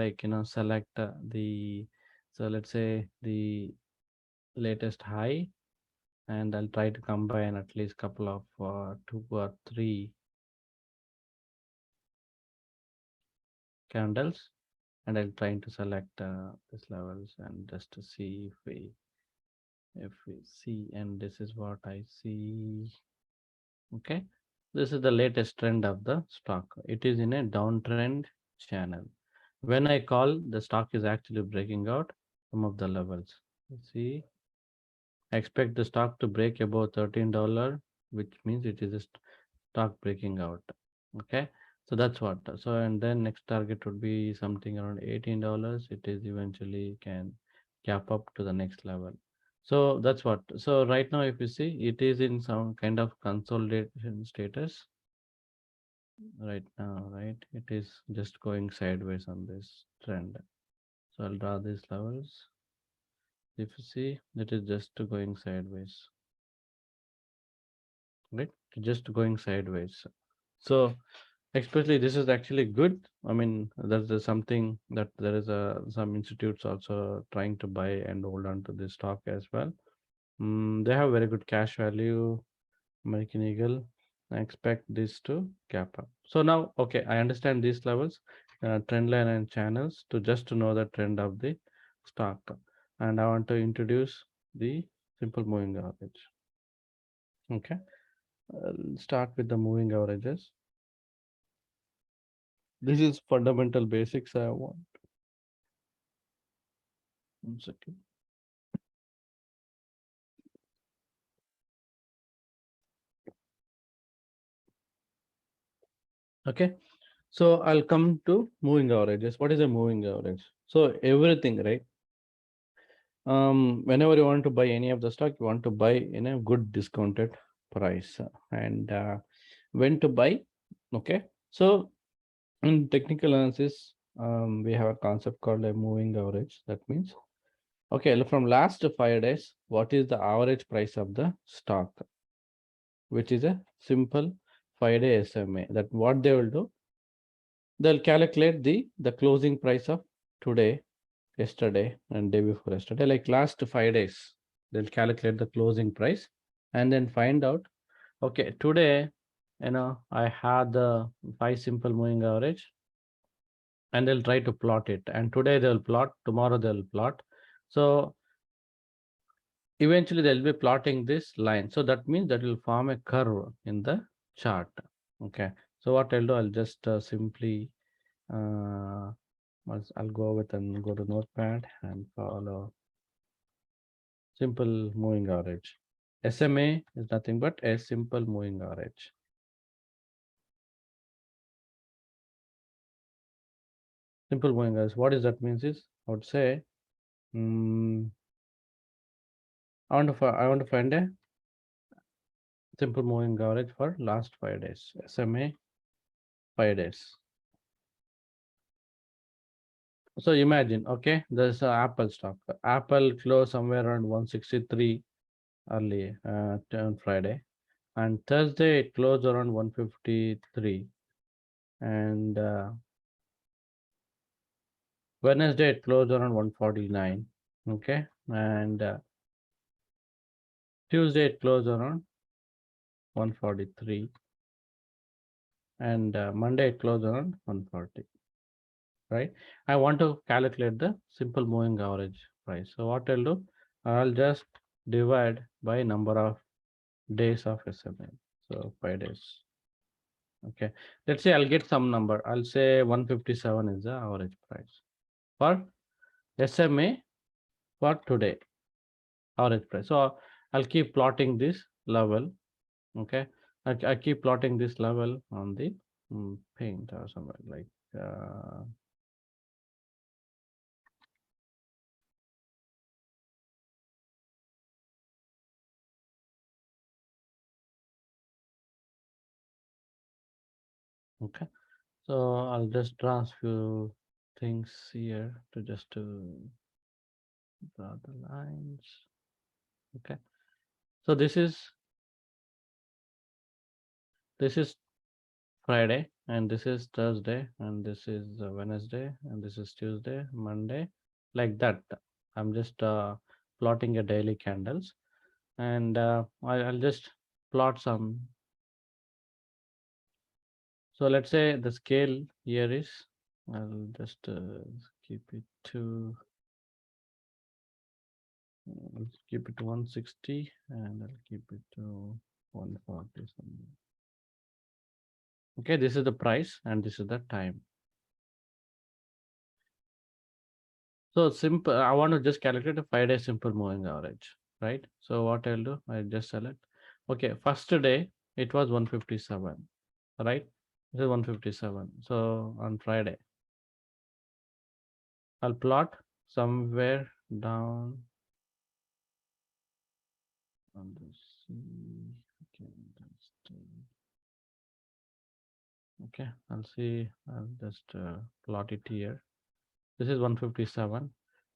select so let's say the latest high, and I'll try to combine at least couple of two or three candles, and I'll try to select this levels and just to see if we see, and this is what I see. Okay, this is the latest trend of the stock. It is in a downtrend channel. When I call, the stock is actually breaking out some of the levels. Let's see, I expect the stock to break above $13, which means it is a stock breaking out. Okay, so that's what. So and then next target would be something around $18. It is eventually can cap up to the next level. So that's what. So right now, if you see, it is in some kind of consolidation status right now, right? It is just going sideways on this trend. So I'll draw these levels. If you see, it is just going sideways, right? Just going sideways. So especially this is actually good. I mean, there's something that there is some institutes also trying to buy and hold on to this stock as well. They have very good cash value. American Eagle. I expect this to cap up. So now, okay, I understand these levels, trend line and channels to just to know the trend of the stock. And I want to introduce the simple moving average. Okay, I'll start with the moving averages. This is fundamental basics I want. 1 second. Okay, so I'll come to moving averages. What is a moving average? So everything, right? Whenever you want to buy any of the stock, you want to buy in a good discounted price, and when to buy. Okay, so in technical analysis, we have a concept called a moving average. That means, okay, from last 5 days, what is the average price of the stock, which is a simple 5-day SMA. That what they will do, they'll calculate the closing price of today, yesterday, and day before yesterday, like last 5 days. They'll calculate the closing price and then find out, okay, today, I had the 5 simple moving average, and they'll try to plot it. And today they'll plot, tomorrow they'll plot. So eventually they'll be plotting this line. So that means that will form a curve in the chart. Okay. So what I'll do, I'll just simply I'll go with and go to notepad and follow simple moving average. SMA is nothing but a simple moving average. Simple moving average. What does that means is, I would say, I want to find a simple moving average for last 5 days. SMA 5 days. So imagine, okay, there's a Apple stock. Apple closed somewhere around 163 early on Friday, and Thursday it closed around 153, and Wednesday it closed around 149. Okay. And Tuesday it closed around 143. And Monday it closed around 140. Right. I want to calculate the simple moving average price. So what I'll do, I'll just divide by number of days of SMA. So 5 days. Okay. Let's say I'll get some number. I'll say 157 is the average price for SMA for today. Average price. So I'll keep plotting this level. Okay. I keep plotting this level on the paint or somewhere like okay. So I'll just draw a few things here to just to draw the lines. Okay. So this is Friday, and this is Thursday, and this is Wednesday, and this is Tuesday, Monday, like that. I'm just plotting a daily candles, and I'll just plot some. So let's say the scale here is, I'll just keep it to, I'll keep it to 160, and I'll keep it to 140 something. Okay, this is the price, and this is the time. So simple, I want to just calculate a 5-day simple moving average, right? So what I'll do, I just select. Okay, first day it was 157, right? This is 157. So on Friday, I'll plot somewhere down on the C. Okay, okay, I'll see. I'll just plot it here. This is 157,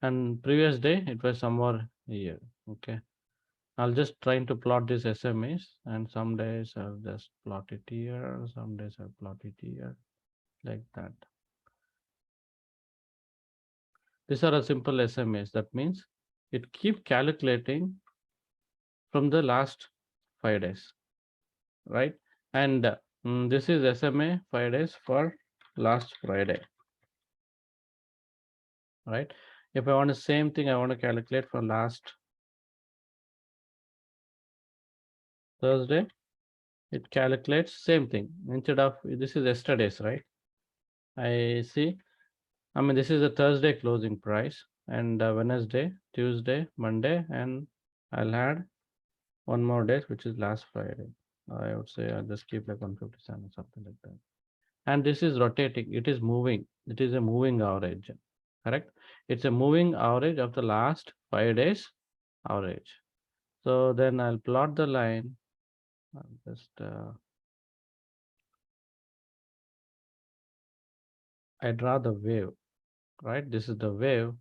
and previous day it was somewhere here. Okay. I'll just trying to plot these SMAs, and some days I'll just plot it here, some days I'll plot it here, like that. These are a simple SMAs. That means it keep calculating from the last 5 days, right? And this is SMA 5 days for last Friday, right? If I want the same thing, I want to calculate for last Thursday, it calculates same thing. Instead of, this is yesterday's, right? I see. I mean, this is a Thursday closing price, and Wednesday, Tuesday, Monday, and I'll add one more date, which is last Friday. I would say I'll just keep like 157 or something like that. And this is rotating, it is moving. It is a moving average, correct? It's a moving average of the last 5 days average. So then I'll plot the line. I'll just I draw the wave, right? This is the wave.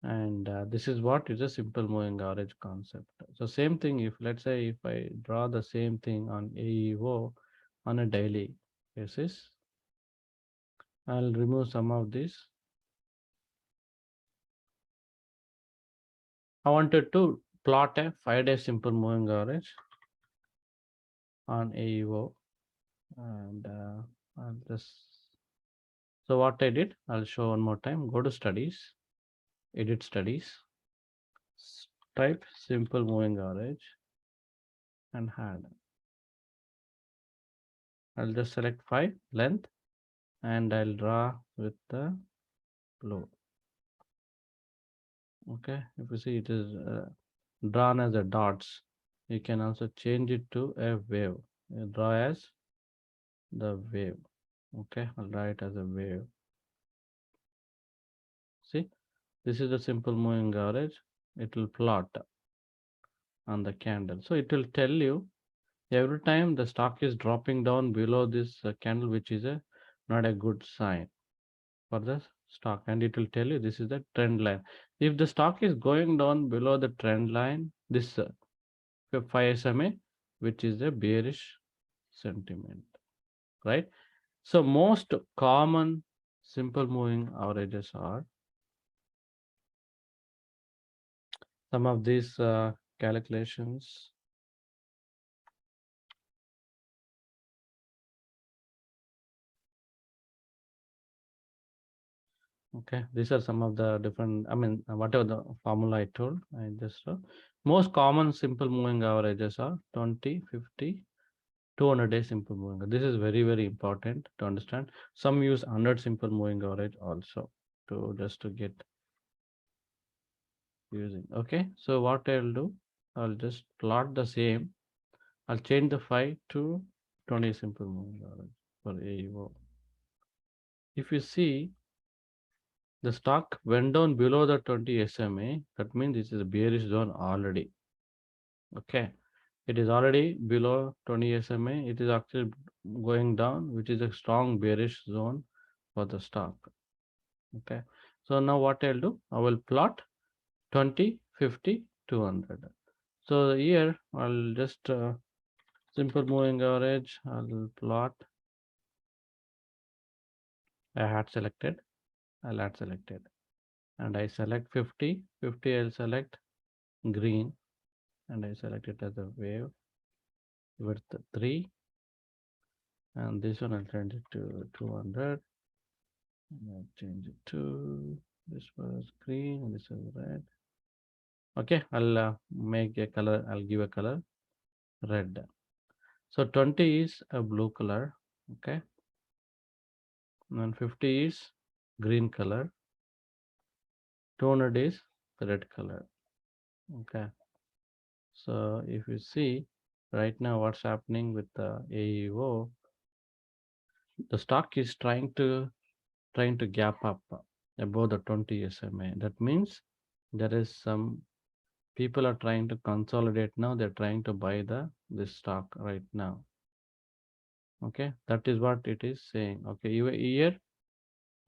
And this is what is a simple moving average concept. So same thing, if let's say if I draw the same thing on AEO on a daily basis, I'll remove some of this. I wanted to plot a 5-day simple moving average on AEO, and I'll just, so what I did, I'll show one more time. Go to studies, edit studies, type simple moving average, and add. I'll just select 5 length, and I'll draw with the flow. Okay, if you see it is drawn as a dots, you can also change it to a wave. You draw as the wave. Okay, I'll draw it as a wave. See, this is a simple moving average. It will plot on the candle. So it will tell you every time the stock is dropping down below this candle, which is a not a good sign for the stock, and it will tell you this is the trend line. If the stock is going down below the trend line, this 5 SMA, which is a bearish sentiment, right? So most common simple moving averages are some of these calculations. Okay, these are some of the different, I mean, whatever the formula I told, I just most common simple moving averages are 20, 50, 200-day simple moving. This is very, very important to understand. Some use 100 simple moving average also to just to get using. Okay, so what I'll do, I'll just plot the same. I'll change the 5 to 20 simple moving average for AEO. If you see, the stock went down below the 20 SMA. That means this is a bearish zone already. Okay, it is already below 20 SMA. It is actually going down, which is a strong bearish zone for the stock. Okay, so now what I'll do, I will plot 20, 50, 200. So here I'll just simple moving average. I'll plot. I had selected. I'll add selected, and I select 50. 50. I'll select green, and I select it as a wave width 3, and this one I'll change it to 200. I'll change it to, this was green and this is red. Okay, I'll make a color, I'll give a color red. So 20 is a blue color. Okay, and 50 is green color, 200 is the red color. Okay, so if you see right now what's happening with the AEO, the stock is trying to gap up above the 20 SMA. That means there is some people are trying to consolidate now. They're trying to buy this stock right now. Okay, that is what it is saying. Okay, here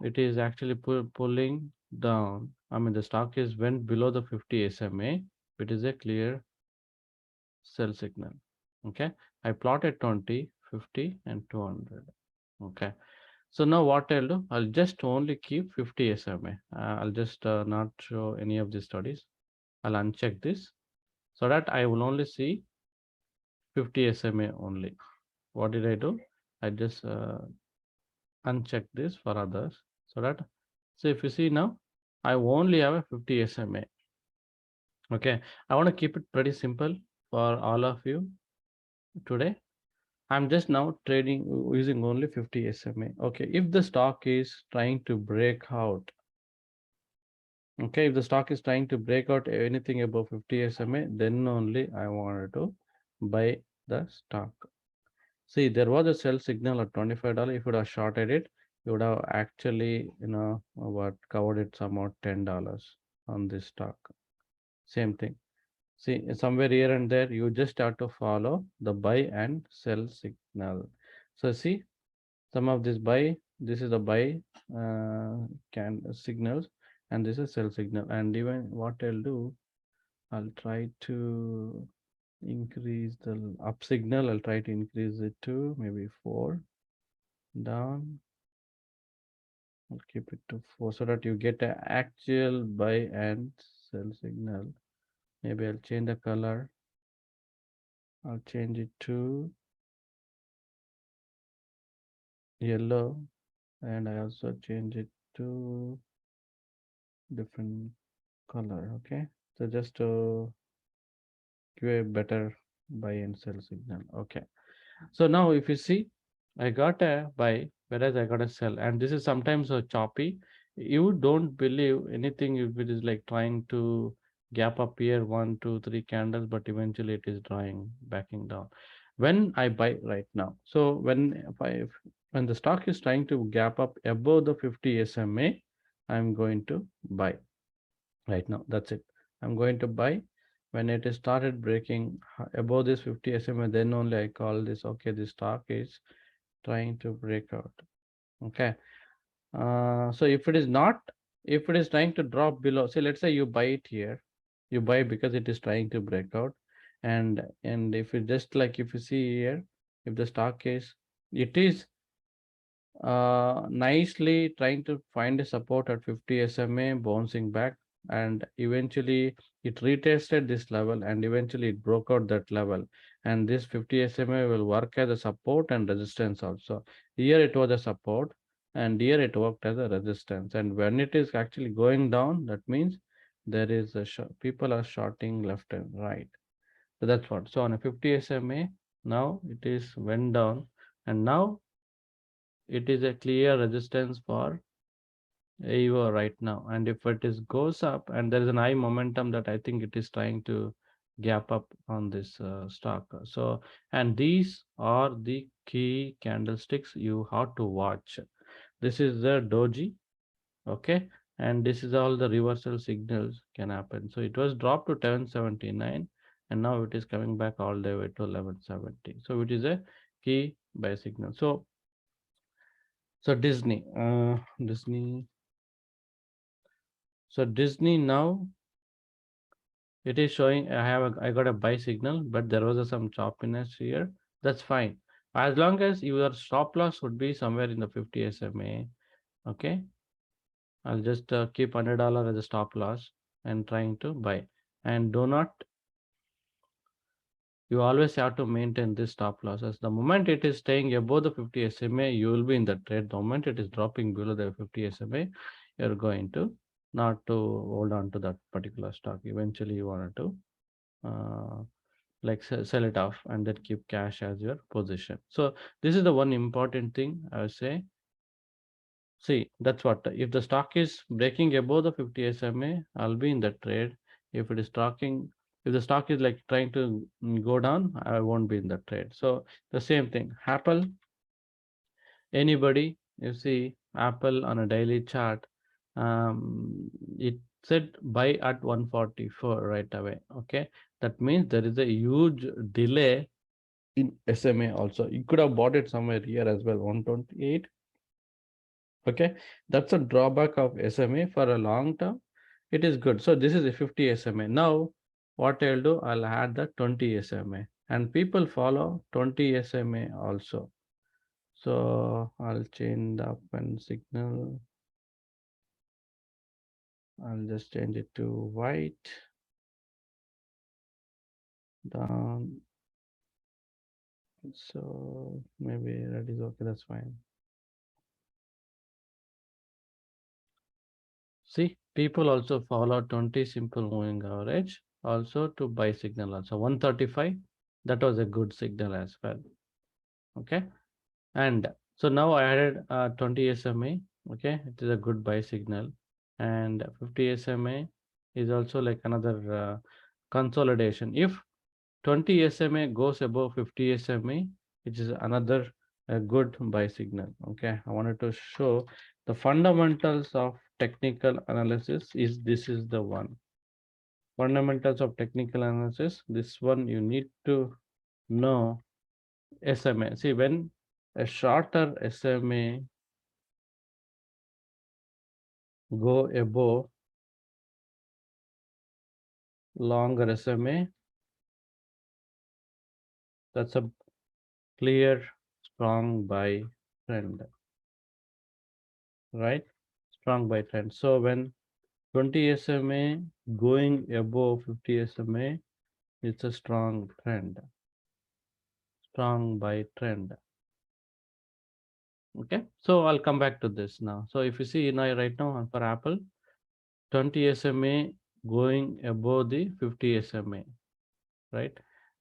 it is actually pulling down. I mean, the stock is went below the 50 SMA. It is a clear sell signal. Okay, I plotted 20, 50, and 200. Okay, so now what I'll do, I'll just only keep 50 SMA. I'll just not show any of the studies. I'll uncheck this so that I will only see 50 SMA only. What did I do? I just uncheck this for others so that, so if you see now, I only have a 50 SMA. Okay, I want to keep it pretty simple for all of you today. I'm just now trading using only 50 SMA. Okay, if the stock is trying to break out, okay, if the stock is trying to break out anything above 50 SMA, then only I wanted to buy the stock. See, there was a sell signal at $25. If you would have shorted it, you would have actually, what covered it somewhat $10 on this stock. Same thing. See, somewhere here and there, you just have to follow the buy and sell signal. So see, some of this buy, this is the buy can signals, and this is sell signal. And even what I'll do, I'll try to increase the up signal. I'll try to increase it to maybe 4. Down, I'll keep it to 4 so that you get an actual buy and sell signal. Maybe I'll change the color. I'll change it to yellow, and I also change it to different color. Okay, so just to give a better buy and sell signal. Okay, so now if you see, I got a buy, whereas I got a sell, and this is sometimes a choppy. You don't believe anything if it is like trying to gap up here 1, 2, 3 candles, but eventually it is drawing backing down. When I buy right now, so when the stock is trying to gap up above the 50 SMA, I'm going to buy right now. That's it. I'm going to buy when it is started breaking above this 50 SMA. Then only I call this, okay, the stock is trying to break out. Okay, so if it is not, if it is trying to drop below, say let's say you buy it here, you buy because it is trying to break out, and if you just like, if you see here, if the stock is, it is nicely trying to find a support at 50 SMA, bouncing back, and eventually it retested this level and eventually it broke out that level. And this 50 SMA will work as a support and resistance also. Here it was a support and here it worked as a resistance. And when it is actually going down, that means there is a people are shorting left and right. So that's what. So on a 50 SMA, now it is went down and now it is a clear resistance for AUO right now. And if it is goes up and there is an high momentum that I think it is trying to gap up on this stock. So, and these are the key candlesticks you have to watch. This is the doji, okay? And this is all the reversal signals can happen. So it was dropped to 1079 and now it is coming back all the way to 1170. So it is a key buy signal. So Disney. So Disney now it is showing I got a buy signal, but there was some choppiness here. That's fine. As long as your stop loss would be somewhere in the 50 SMA. Okay. I'll just keep $100 as a stop loss and trying to buy. And do not, you always have to maintain this stop losses. The moment it is staying above the 50 SMA, you will be in the trade. The moment it is dropping below the 50 SMA, you're going to not to hold on to that particular stock. Eventually you want to like sell it off and then keep cash as your position. So this is the one important thing I would say. See, that's what if the stock is breaking above the 50 SMA, I'll be in the trade. If it is talking, if the stock is like trying to go down, I won't be in the trade. So the same thing. Apple, anybody, you see Apple on a daily chart, it said buy at 144 right away. Okay, that means there is a huge delay in SMA also. You could have bought it somewhere here as well, 128. Okay, that's a drawback of SMA for a long term. It is good. So this is a 50 SMA. Now, what I'll do, I'll add the 20 SMA and people follow 20 SMA also. So I'll change the up and signal. I'll just change it to white. Down. So maybe that is okay. That's fine. See, people also follow 20 simple moving average also to buy signal also 135. That was a good signal as well. Okay. And so now I added 20 SMA. Okay. It is a good buy signal. And 50 SMA is also like another consolidation. If 20 SMA goes above 50 SMA, which is another good buy signal. Okay. I wanted to show the fundamentals of technical analysis is this is the one. Fundamentals of technical analysis. This one you need to know SMA. See, when a shorter SMA go above longer SMA, that's a clear strong buy trend, right? Strong buy trend. So when 20 SMA going above 50 SMA, it's a strong trend, strong buy trend. Okay, so I'll come back to this now. So if you see now right now for Apple, 20 SMA going above the 50 SMA, right?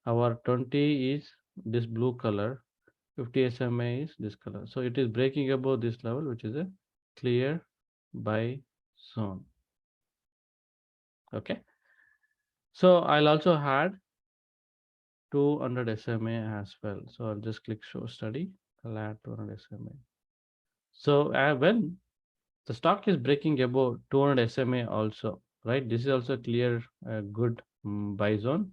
Our 20 is this blue color, 50 SMA is this color. So it is breaking above this level, which is a clear buy zone. Okay. So I'll also add 200 SMA as well. So I'll just click show study. I'll add 200 SMA. So when the stock is breaking above 200 SMA also, right? This is also clear good buy zone.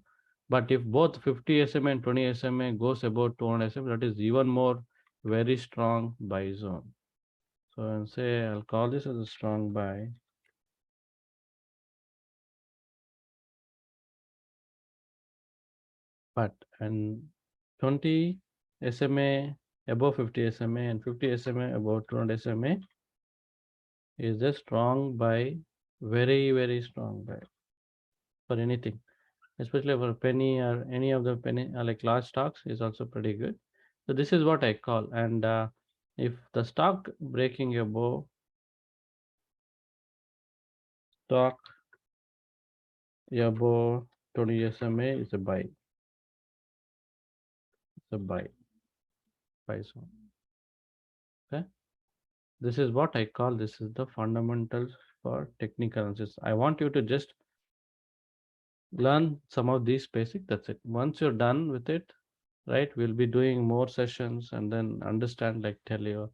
But if both 50 SMA and 20 SMA goes above 200 SMA, that is even more very strong buy zone. So I'll say I'll call this as a strong buy. But and 20 SMA above 50 SMA and 50 SMA above 200 SMA is a strong buy very strong buy for anything, especially for penny or any of the penny like large stocks is also pretty good. So this is what I call. And if the stock breaking above stock above 20 SMA is a buy. It's a buy zone. Okay. This is what I call, this is the fundamentals for technical analysis. I want you to just learn some of these basic. That's it. Once you're done with it, right, we'll be doing more sessions and then understand, like tell you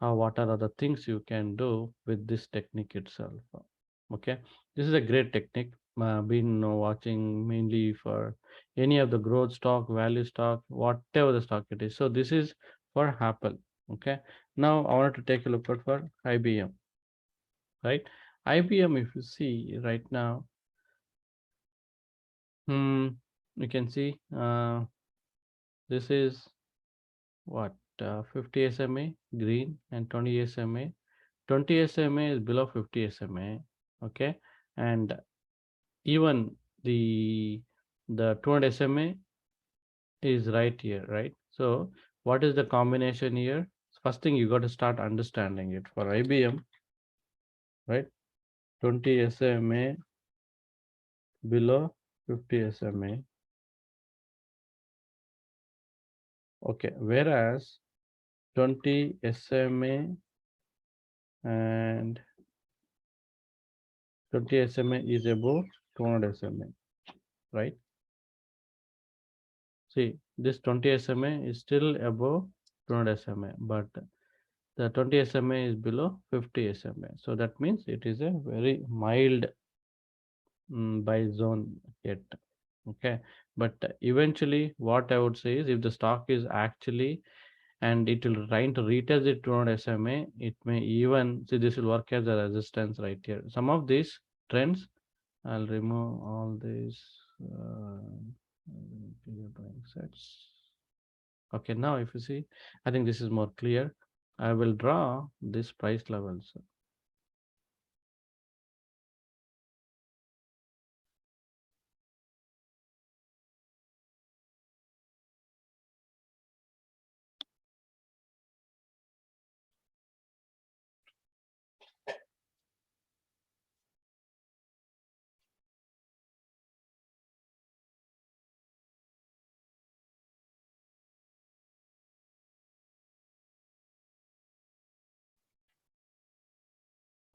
what are the things you can do with this technique itself. Okay, this is a great technique. Been watching mainly for any of the growth stock, value stock, whatever the stock it is. So this is for Apple. Okay, now I wanted to take a look at for IBM. Right, IBM, if you see right now, you can see this is what 50 SMA green and 20 SMA. 20 SMA is below 50 SMA. Okay, and even the 200 SMA is right here, right? So what is the combination here? First thing you got to start understanding it for IBM, right? 20 SMA below 50 SMA. Okay, whereas 20 SMA and 20 SMA is above 200 SMA, right? See, this 20 SMA is still above 200 SMA, but the 20 SMA is below 50 SMA. So that means it is a very mild buy zone yet. Okay, but eventually what I would say is if the stock is actually and it will trying to retest it 200 SMA, it may even see this will work as a resistance right here. Some of these trends, I'll remove all these buying sets. Okay, now if you see, I think this is more clear. I will draw this price levels.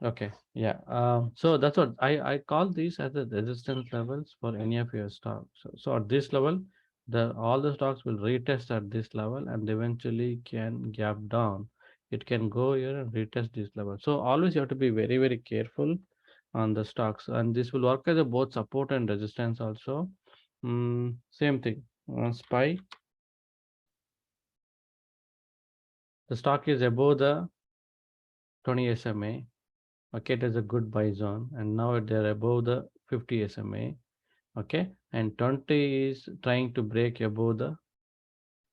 Okay, yeah. So that's what I call these as the resistance levels for any of your stocks. So at this level, all the stocks will retest at this level and eventually can gap down. It can go here and retest this level. So always you have to be very careful on the stocks, and this will work as a both support and resistance also. Same thing. SPY, the stock is above the 20 SMA. Okay, it is a good buy zone, and now they're above the 50 SMA. Okay, and 20 is trying to break above the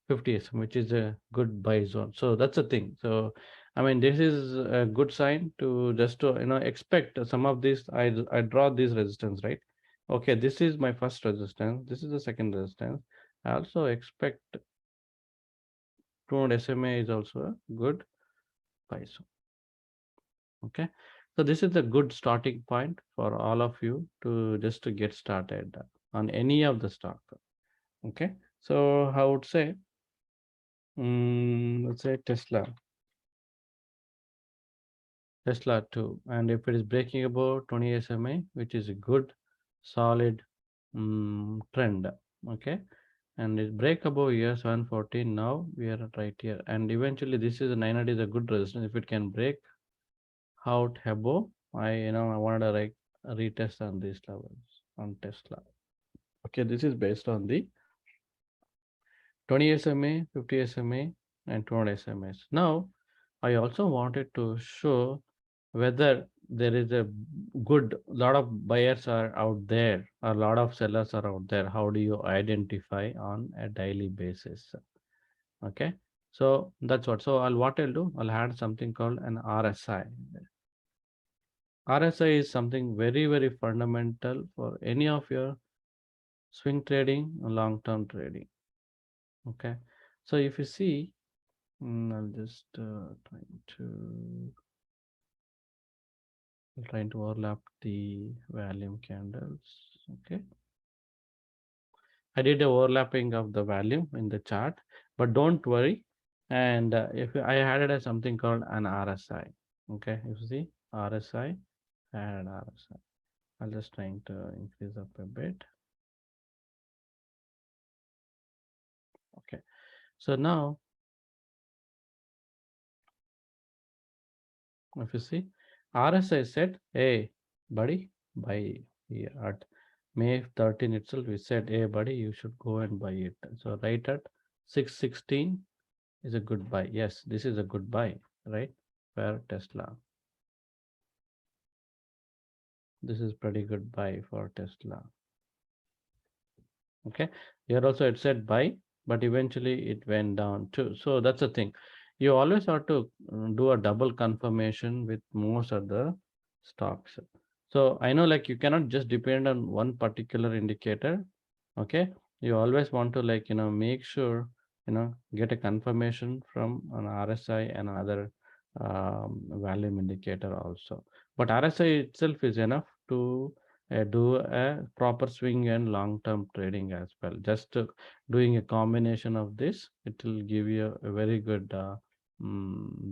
50 SMA, which is a good buy zone. So that's the thing. So I mean, this is a good sign to just to expect some of this. I draw this resistance, right? Okay, this is my first resistance, this is the second resistance. I also expect 200 SMA is also a good buy zone. Okay, so this is a good starting point for all of you to just to get started on any of the stock. Okay, so I would say let's say Tesla 2, and if it is breaking above 20 SMA, which is a good solid trend. Okay, and it break above here 714, now we are right here, and eventually this is a 900 is a good resistance. If it can break out above, I wanted to like retest on these levels on Tesla. Okay, this is based on the 20 SMA, 50 SMA, and 200 SMAs. Now, I also wanted to show whether there is a good lot of buyers are out there, a lot of sellers are out there. How do you identify on a daily basis? Okay, so that's what. So what I'll do, I'll add something called an RSI. RSI is something very, very fundamental for any of your swing trading or long-term trading. Okay. So if you see, I'll just trying to overlap the volume candles. Okay. I did a overlapping of the volume in the chart, but don't worry. And if I added a something called an RSI, okay, if you see RSI, add RSI. I'll just trying to increase up a bit. Okay, so now if you see RSI said, hey, buddy, buy here at May 13 itself. We said, hey, buddy, you should go and buy it. So right at 616 is a good buy. Yes, this is a good buy, right? For Tesla. This is pretty good buy for Tesla. Okay, here also it said buy, but eventually it went down too. So that's the thing. You always have to do a double confirmation with most of the stocks. So I know like you cannot just depend on one particular indicator. Okay, you always want to like make sure get a confirmation from an RSI and another volume indicator also. But RSI itself is enough to do a proper swing and long-term trading as well. Just doing a combination of this, it will give you a very good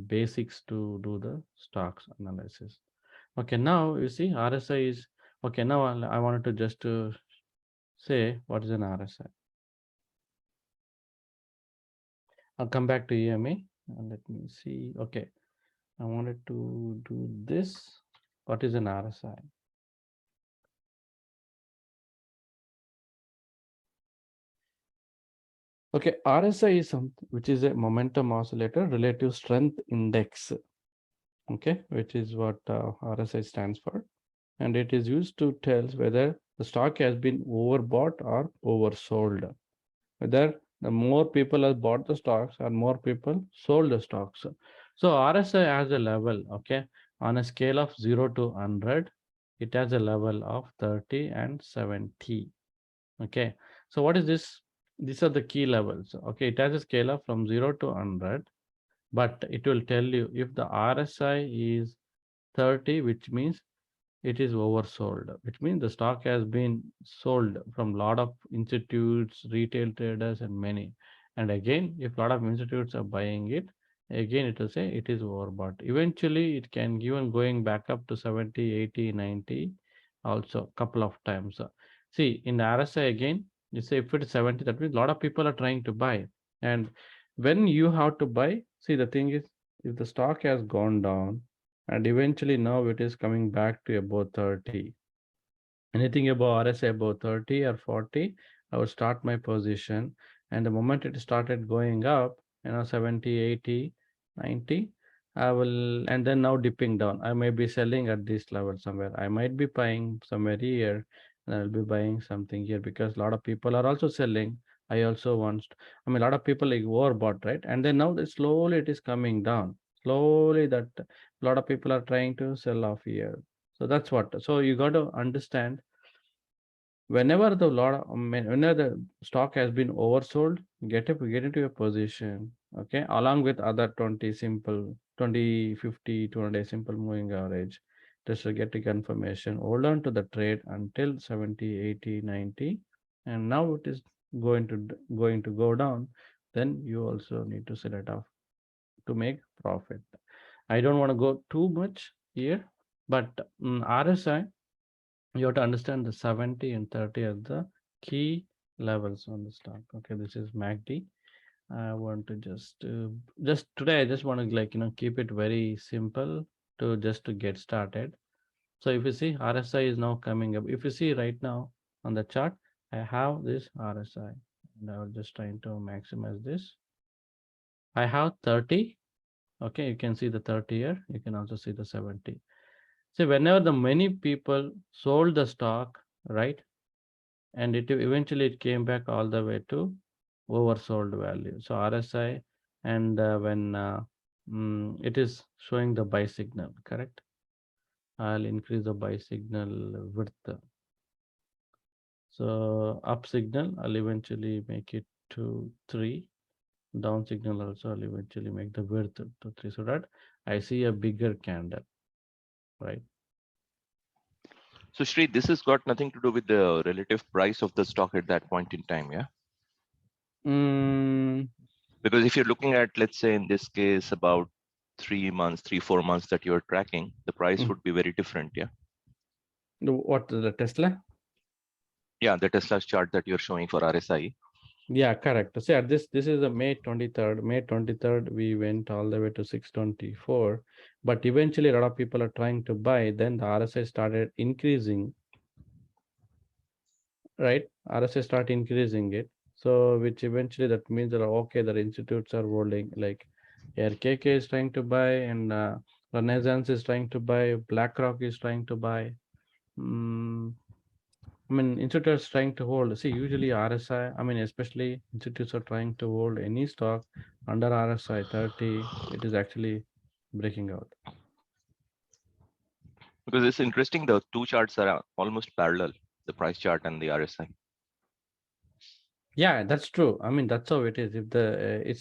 basics to do the stocks analysis. Okay, now you see RSI is okay. Now I wanted to just say what is an RSI. I'll come back to EMA and let me see. Okay, I wanted to do this. What is an RSI? Okay, RSI is something which is a momentum oscillator relative strength index. Okay, which is what RSI stands for. And it is used to tell whether the stock has been overbought or oversold. Whether the more people have bought the stocks or more people sold the stocks. So RSI has a level, okay, on a scale of 0 to 100, it has a level of 30 and 70. Okay, so what is this? These are the key levels. Okay, it has a scale of from 0 to 100, but it will tell you if the RSI is 30, which means it is oversold, which means the stock has been sold from a lot of institutes, retail traders, and many. And again, if a lot of institutes are buying it, again it will say it is overbought. Eventually, it can give on going back up to 70, 80, 90, also couple of times. See, in the RSI again, you say if it is 70, that means a lot of people are trying to buy. And when you have to buy, see the thing is, if the stock has gone down, and eventually now it is coming back to about 30. Anything above RSI above 30 or 40, I would start my position. And the moment it started going up, 70, 80, 90, I will, and then now dipping down. I may be selling at this level somewhere. I might be buying somewhere here, and I'll be buying something here because a lot of people are also selling. I also want, I mean, a lot of people like overbought, right? And then now that slowly it is coming down. Slowly that a lot of people are trying to sell off here. So that's what. So you got to understand whenever the whenever the stock has been oversold, get into a position, okay, along with other 20 simple 20, 50, 200 simple moving average, just to get a confirmation. Hold on to the trade until 70, 80, 90, and now it is going to go down. Then you also need to sell it off to make profit. I don't want to go too much here, but RSI, you have to understand the 70 and 30 are the key levels on the stock. Okay, this is MACD. I want to just today I just want to like keep it very simple to get started. So if you see RSI is now coming up. If you see right now on the chart, I have this RSI and I was just trying to maximize this. I have 30. Okay, you can see the 30 here. You can also see the 70. See, whenever the many people sold the stock, right? And it eventually it came back all the way to oversold value. So RSI, and when it is showing the buy signal, correct? I'll increase the buy signal width. So up signal, I'll eventually make it to 3. Down signal also, I'll eventually make the width to 3 so that I see a bigger candle, right? So Shri, this has got nothing to do with the relative price of the stock at that point in time, yeah? Mm, Because if you're looking at, let's say in this case, about 3 months, 4 months that you're tracking, the price mm. would be very different, yeah? What the Tesla? Yeah, the Tesla's chart that you're showing for RSI. Yeah, correct. So yeah, this is the May 23rd. May 23rd, we went all the way to 624. But eventually, a lot of people are trying to buy. Then the RSI started increasing, right? RSI start increasing it. So which eventually that means that okay, the institutes are holding like RKK is trying to buy and Renaissance is trying to buy, BlackRock is trying to buy. Mm, I mean, institutes trying to hold. See, usually RSI, I mean, especially institutes are trying to hold any stock under RSI 30. It is actually breaking out. Because it's interesting, the two charts are almost parallel, the price chart and the RSI. Yeah, that's true. I mean, that's how it is. If the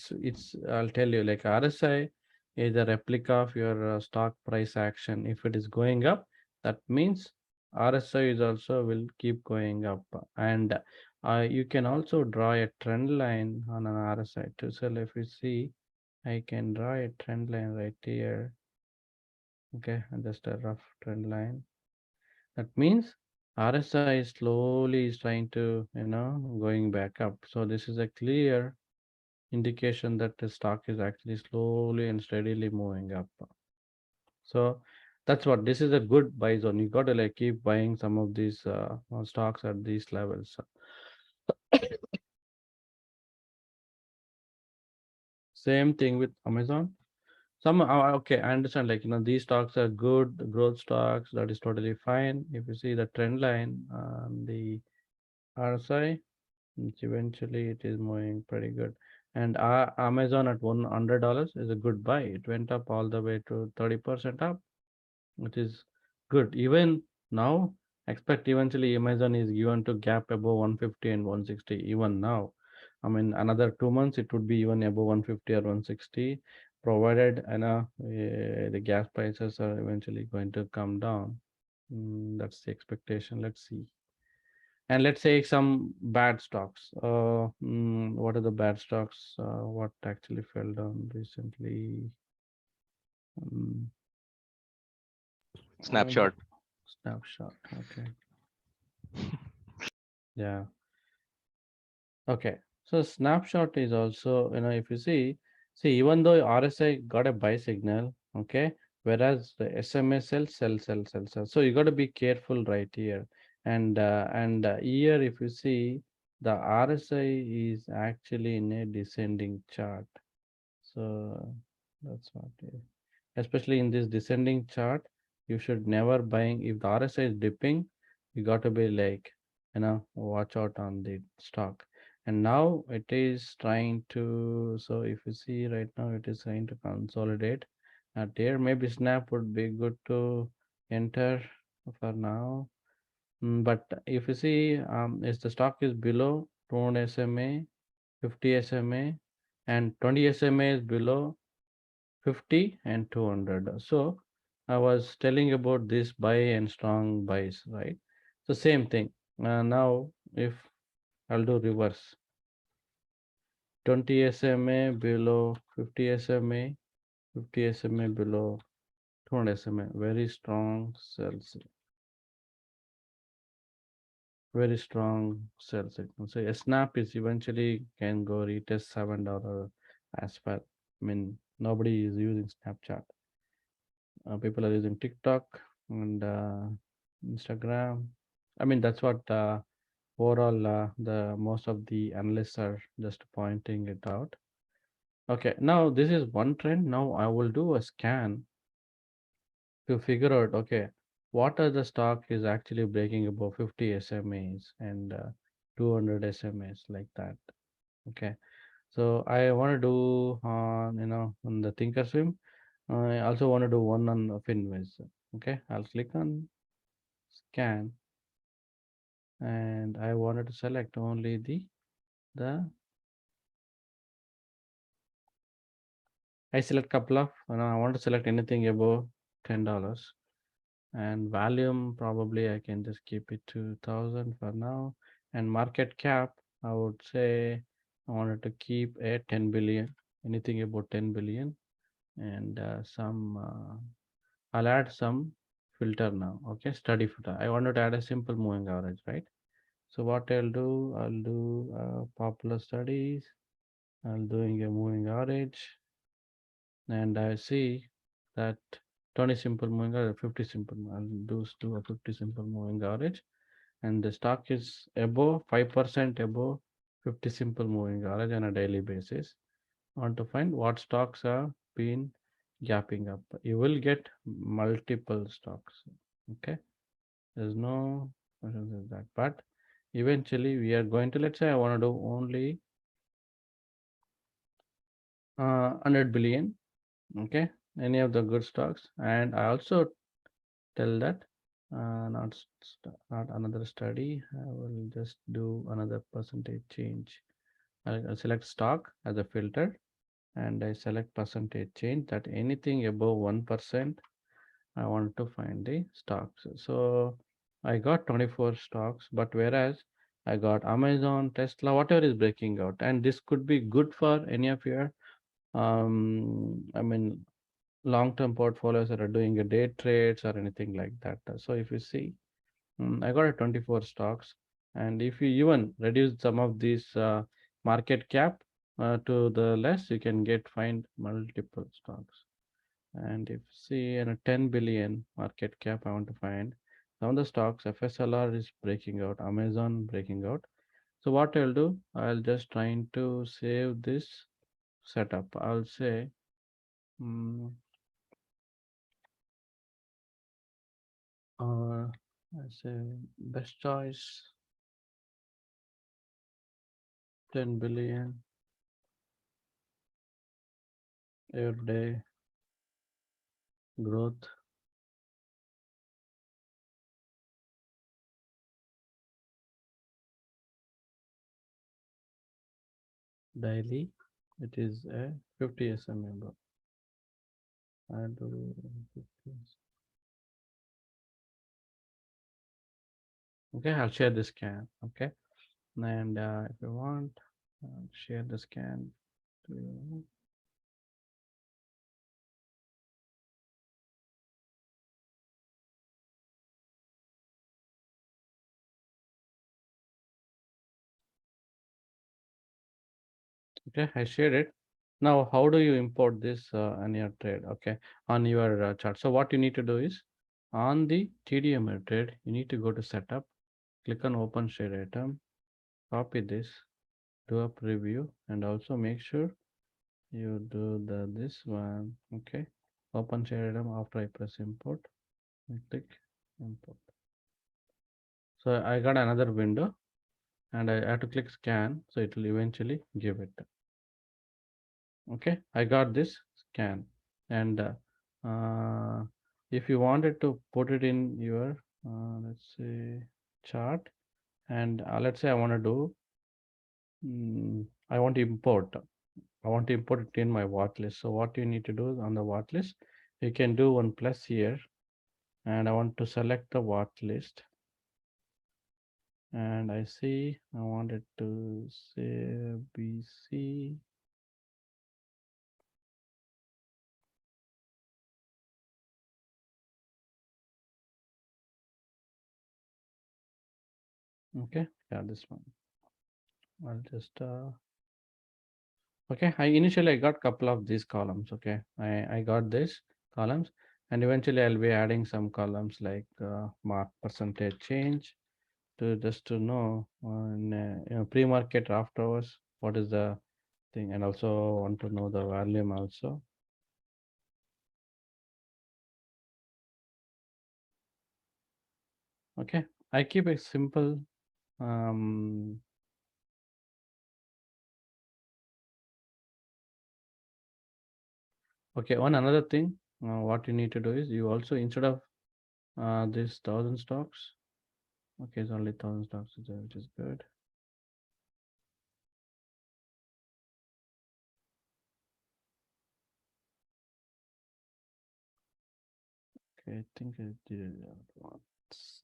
I'll tell you, like RSI is a replica of your stock price action. If it is going up, that means RSI is also will keep going up. And you can also draw a trend line on an RSI too. So if you see, I can draw a trend line right here. Okay, and just a rough trend line. That means RSI is slowly is trying to, going back up. So this is a clear indication that the stock is actually slowly and steadily moving up. So that's what this is a good buy zone. You got to like keep buying some of these stocks at these levels. Same thing with Amazon. Some okay, I understand. Like these stocks are good growth stocks. That is totally fine. If you see the trend line, the RSI, which eventually it is moving pretty good. And Amazon at $100 is a good buy. It went up all the way to 30% up, which is good. Even now, expect eventually Amazon is given to gap above 150 and 160. Even now, I mean, another 2 months it would be even above 150 or 160, provided the gas prices are eventually going to come down. That's the expectation. Let's see. And let's say some bad stocks. What are the bad stocks? What actually fell down recently? Um, uh, Snapshot. Snapshot. Okay. Yeah. Okay. So snapshot is also, if you see, even though RSI got a buy signal, okay, whereas the SMA sell. So you got to be careful right here. And here, if you see, the RSI is actually in a descending chart. So that's what especially in this descending chart, you should never buying if the RSI is dipping, you got to be like, watch out on the stock. And now it is trying to, so if you see right now, it is trying to consolidate. At there, maybe Snap would be good to enter for now. But if you see, if the stock is below 200 SMA, 50 SMA, and 20 SMA is below 50 and 200. So I was telling about this buy and strong buys, right? So same thing. Now, if I'll do reverse, 20 SMA below 50 SMA, 50 SMA below 200 SMA, very strong sell signal, very strong sell signal. So a snap is eventually can go retest $7 as well. I mean, nobody is using Snapchat. People are using TikTok and Instagram. I mean, that's what overall the most of the analysts are just pointing it out. Okay, now this is one trend. Now I will do a scan to figure out, okay, what are the stock is actually breaking above 50 SMAs and 200 SMAs like that. Okay, so I want to do on on the Thinkorswim. I also want to do one on Finviz. Okay, I'll click on scan, and I wanted to select only the I select couple of, I want to select anything above $10, and volume probably I can just keep it to 1,000 for now, and market cap I would say I wanted to keep a 10 billion, anything about 10 billion, and I'll add some filter now. Okay, study filter. I wanted to add a simple moving average, right? So what I'll do popular studies. I'm doing a moving average, and I see that 20 simple moving average, 50 simple. I'll do a 50 simple moving average, and the stock is above 5% above 50 simple moving average on a daily basis. I want to find what stocks are been gapping up. You will get multiple stocks. Okay, there's no that, but eventually we are going to, let's say I want to do only 100 billion. Okay, any of the good stocks, and I also tell that not another study. I will just do another percentage change. I'll select stock as a filter, and I select percentage change, that anything above 1% I want to find the stocks. So I got 24 stocks, but whereas I got Amazon, Tesla, whatever is breaking out, and this could be good for any of your I mean long-term portfolios that are doing a day trades or anything like that. So if you see, I got a 24 stocks, and if you even reduce some of these market cap to the less, you can find multiple stocks. And if see in a 10 billion market cap, I want to find some of the stocks. FSLR is breaking out, Amazon breaking out. So what I'll do, I'll just trying to save this setup. I'll say I say best choice 10 billion every day growth daily. It is a 50 SMA. I do 50. Okay, I'll share the scan. Okay, and if you want, I'll share the scan to you. Okay, I shared it. Now, how do you import this on your trade? Okay, on your chart. So what you need to do is on the TDML trade, you need to go to setup, click on open share item, copy this, do a preview, and also make sure you do this one. Okay, open share item. After I press import, I click import. So I got another window, and I have to click scan, so it will eventually give it. Okay, I got this scan, and if you wanted to put it in your let's say chart, and let's say I want to do I want to import it in my watch list. So what you need to do on the watch list, you can do one plus here, and I want to select the watch list, and I see I wanted to say BC. Okay, yeah, this one. I'll just okay. I got couple of these columns. Okay, I got this columns, and eventually I'll be adding some columns like mark percentage change to just to know in pre-market after hours what is the thing, and also want to know the volume also. Okay, I keep it simple. Um, Okay, one another thing, what you need to do is you also instead of this 1,000 stocks, okay, it's only 1,000 stocks, which is good. Okay, I think I did it once.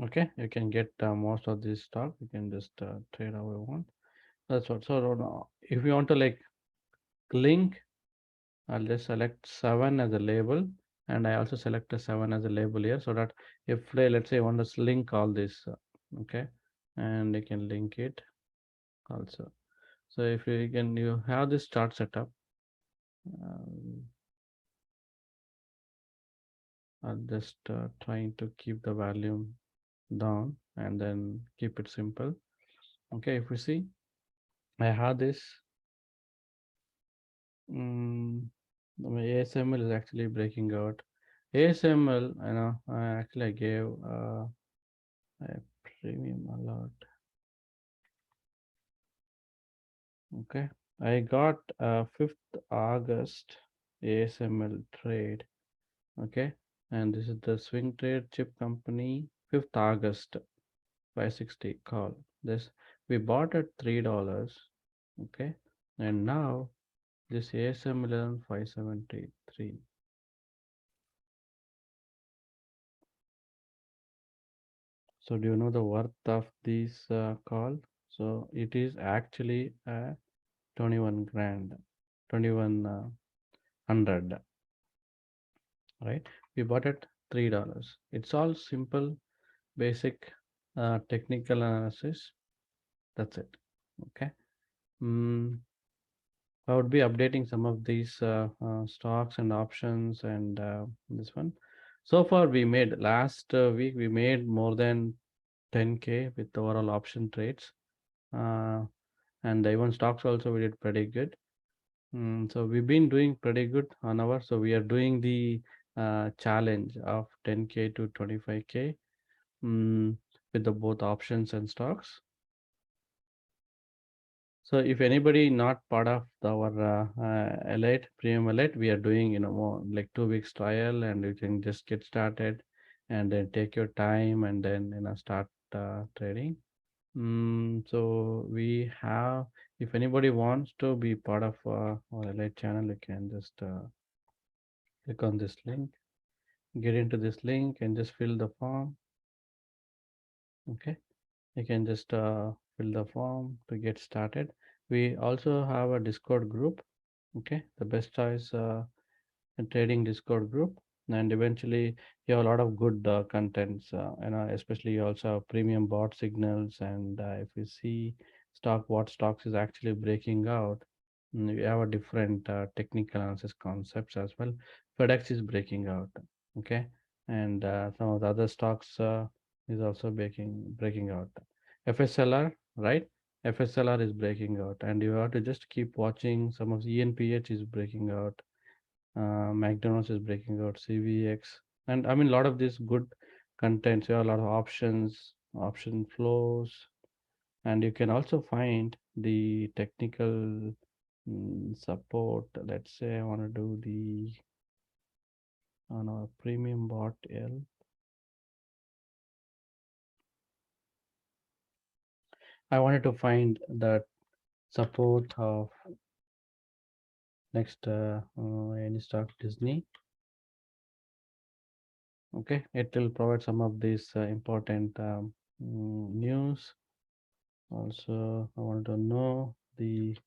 Okay, you can get most of this stock. You can just trade how you want. That's what. So if you want to like link, I'll just select 7 as a label, and I also select a 7 as a label here, so that if let's say I want to link all this, okay, and you can link it also. So if you have this chart setup, um, I'll just trying to keep the volume down and then keep it simple. Okay, if you see, I have this. My ASML is actually breaking out. ASML, I gave a premium alert. Okay, I got 5th August ASML trade. Okay, and this is the swing trade chip company 5th August 560 call. This we bought at $3. Okay, and now this ASML 573. So do you know the worth of this call? So it is actually 21 grand, 2100, right? We bought it $3. It's all simple, basic technical analysis. That's it. Okay. Mm, I would be updating some of these stocks and options and this one. So far, we made last week we made more than 10K with overall option trades. Uh, and even stocks also we did pretty good. So we've been doing pretty good on our. So we are doing the challenge of 10K to 25K with the both options and stocks. So if anybody not part of our elite premium elite, we are doing more like 2 weeks trial, and you can just get started and then take your time and then start trading. So we have, if anybody wants to be part of our elite channel, you can just click on this link, get into this link and just fill the form. Okay, you can just fill the form to get started. We also have a Discord group. Okay, the best choice trading Discord group, and eventually you have a lot of good contents. Especially you also have premium bot signals, and if you see what stocks is actually breaking out, we have a different technical analysis concepts as well. FedEx is breaking out, okay, and some of the other stocks is also breaking out. FSLR, right? FSLR is breaking out, and you have to just keep watching. Some of the ENPH is breaking out. McDonald's is breaking out, CVX, and I mean a lot of these good contents. You have a lot of options, option flows, and you can also find the technical support. Let's say I want to do the on a premium bot L. I wanted to find the support of next any stock Disney. Okay, it will provide some of these important news. Also, I want to know the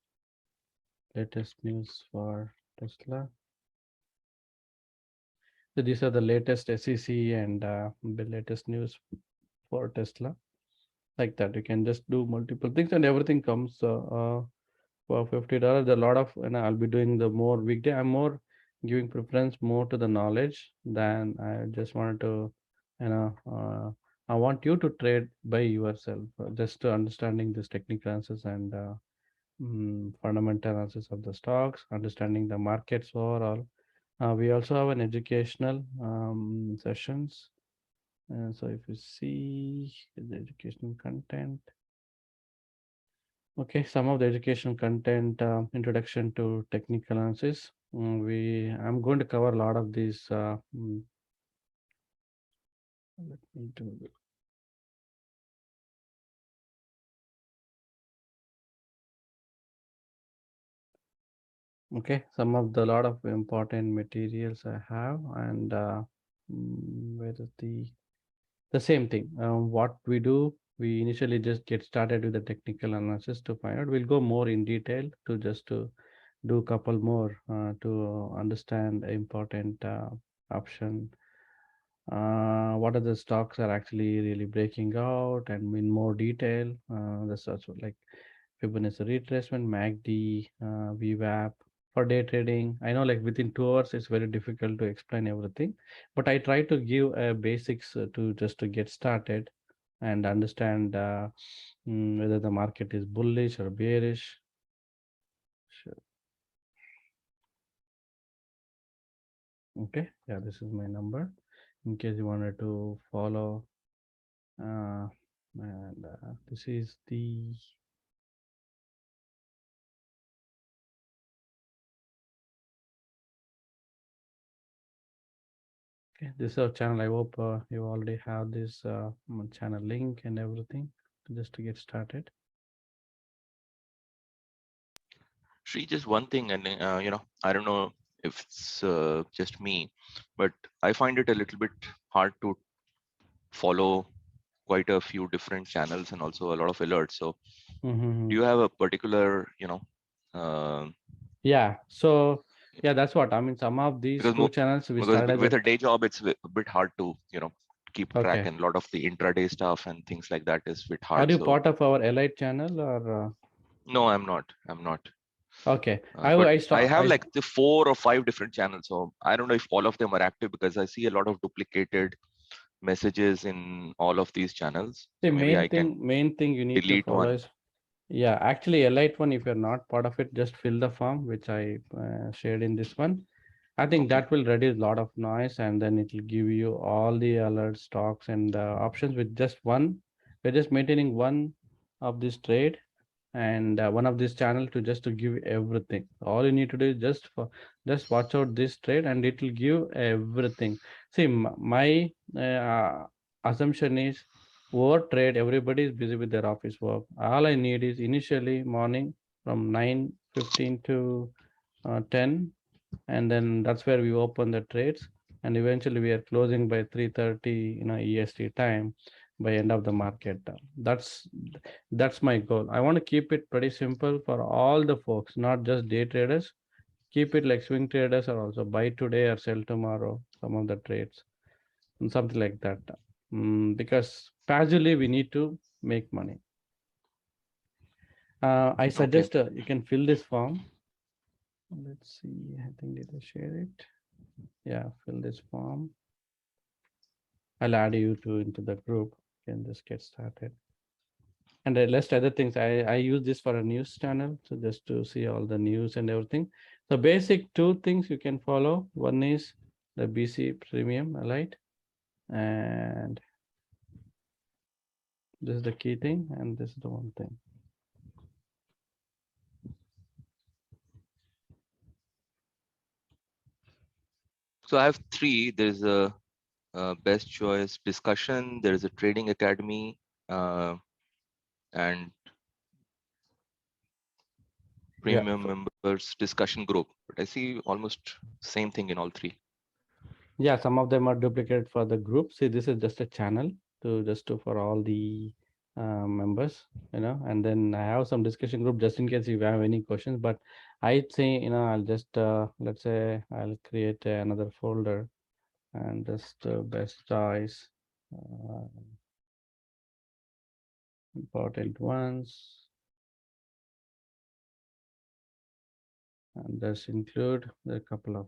latest news for Tesla. So these are the latest SEC and the latest news for Tesla. Like that, you can just do multiple things, and everything comes for $50. A lot of, and I'll be doing the more weekday. I'm more giving preference more to the knowledge than I just wanted to, you know, I want you to trade by yourself, just to understanding this technical answers and fundamental analysis of the stocks, understanding the markets overall. We also have an educational sessions. So if you see the educational content, okay, some of the educational content, introduction to technical analysis. I'm going to cover a lot of these. Let me do it. Okay, some of the lot of important materials I have, and where is the same thing. What we do, we initially just get started with the technical analysis to find out. We'll go more in detail to just to do a couple more to understand the important option. What are the stocks are actually really breaking out and in more detail. That's also like Fibonacci retracement, MACD, VWAP for day trading. I know like within 2 hours it's very difficult to explain everything, but I try to give basics to just to get started and understand whether the market is bullish or bearish. Sure. Okay, yeah, this is my number in case you wanted to follow. And this is the okay, this is our channel. I hope you already have this channel link and everything just to get started. Shri, just one thing, and I don't know if it's just me, but I find it a little bit hard to follow quite a few different channels and also a lot of alerts. So, Mm-hmm. do you have a particular, um Yeah, so yeah, that's what I mean. Some of these because two channels we because started with as a day job, it's a bit hard to keep a track, okay. and a lot of the intraday stuff and things like that is a bit Are hard. you So, part of our Elite channel or no, I'm not. I'm not. okay? But I I start have I like the 4 or 5 different channels. So I don't know if all of them are active because I see a lot of duplicated messages in all of these channels. the So maybe I can main thing you need to delete follow one. is yeah, actually Elite one. If you're not part of it, just fill the form which I shared in this one. I think Okay. that will reduce a lot of noise and then it will give you all the alert stocks and options with just one. We're just maintaining one of this trade and one of this channel to just to give everything. All you need to do is just watch out this trade and it will give everything. See, my assumption is over trade, everybody is busy with their office work. All I need is initially morning from 9:15 to 10, and then that's where we open the trades, and eventually we are closing by 3:30 EST time by end of the market. That's my goal. I want to keep it pretty simple for all the folks, not just day traders. Keep it like swing traders are also buy today or sell tomorrow some of the trades and something like that. Because passively we need to make money. I Okay. suggest you can fill this form. Let's see, I think did I share it? Yeah, fill this form. I'll add you to into the group. You can just get started. And the list other things, I use this for a news channel, so just to see all the news and everything. So basic two things you can follow. One is the BC Premium Elite, and this is the key thing, and this is the one thing. So I have three. There's a best choice discussion. There is a trading academy, and Yeah, premium members discussion group. But I see almost same thing in all three. yeah, some of them are duplicated for the group. See, this is just a channel to just to for all the members, and then I have some discussion group just in case you have any questions. But I'd say, I'll just let's say I'll create another folder and just best choice, uh, important ones, and just include a couple of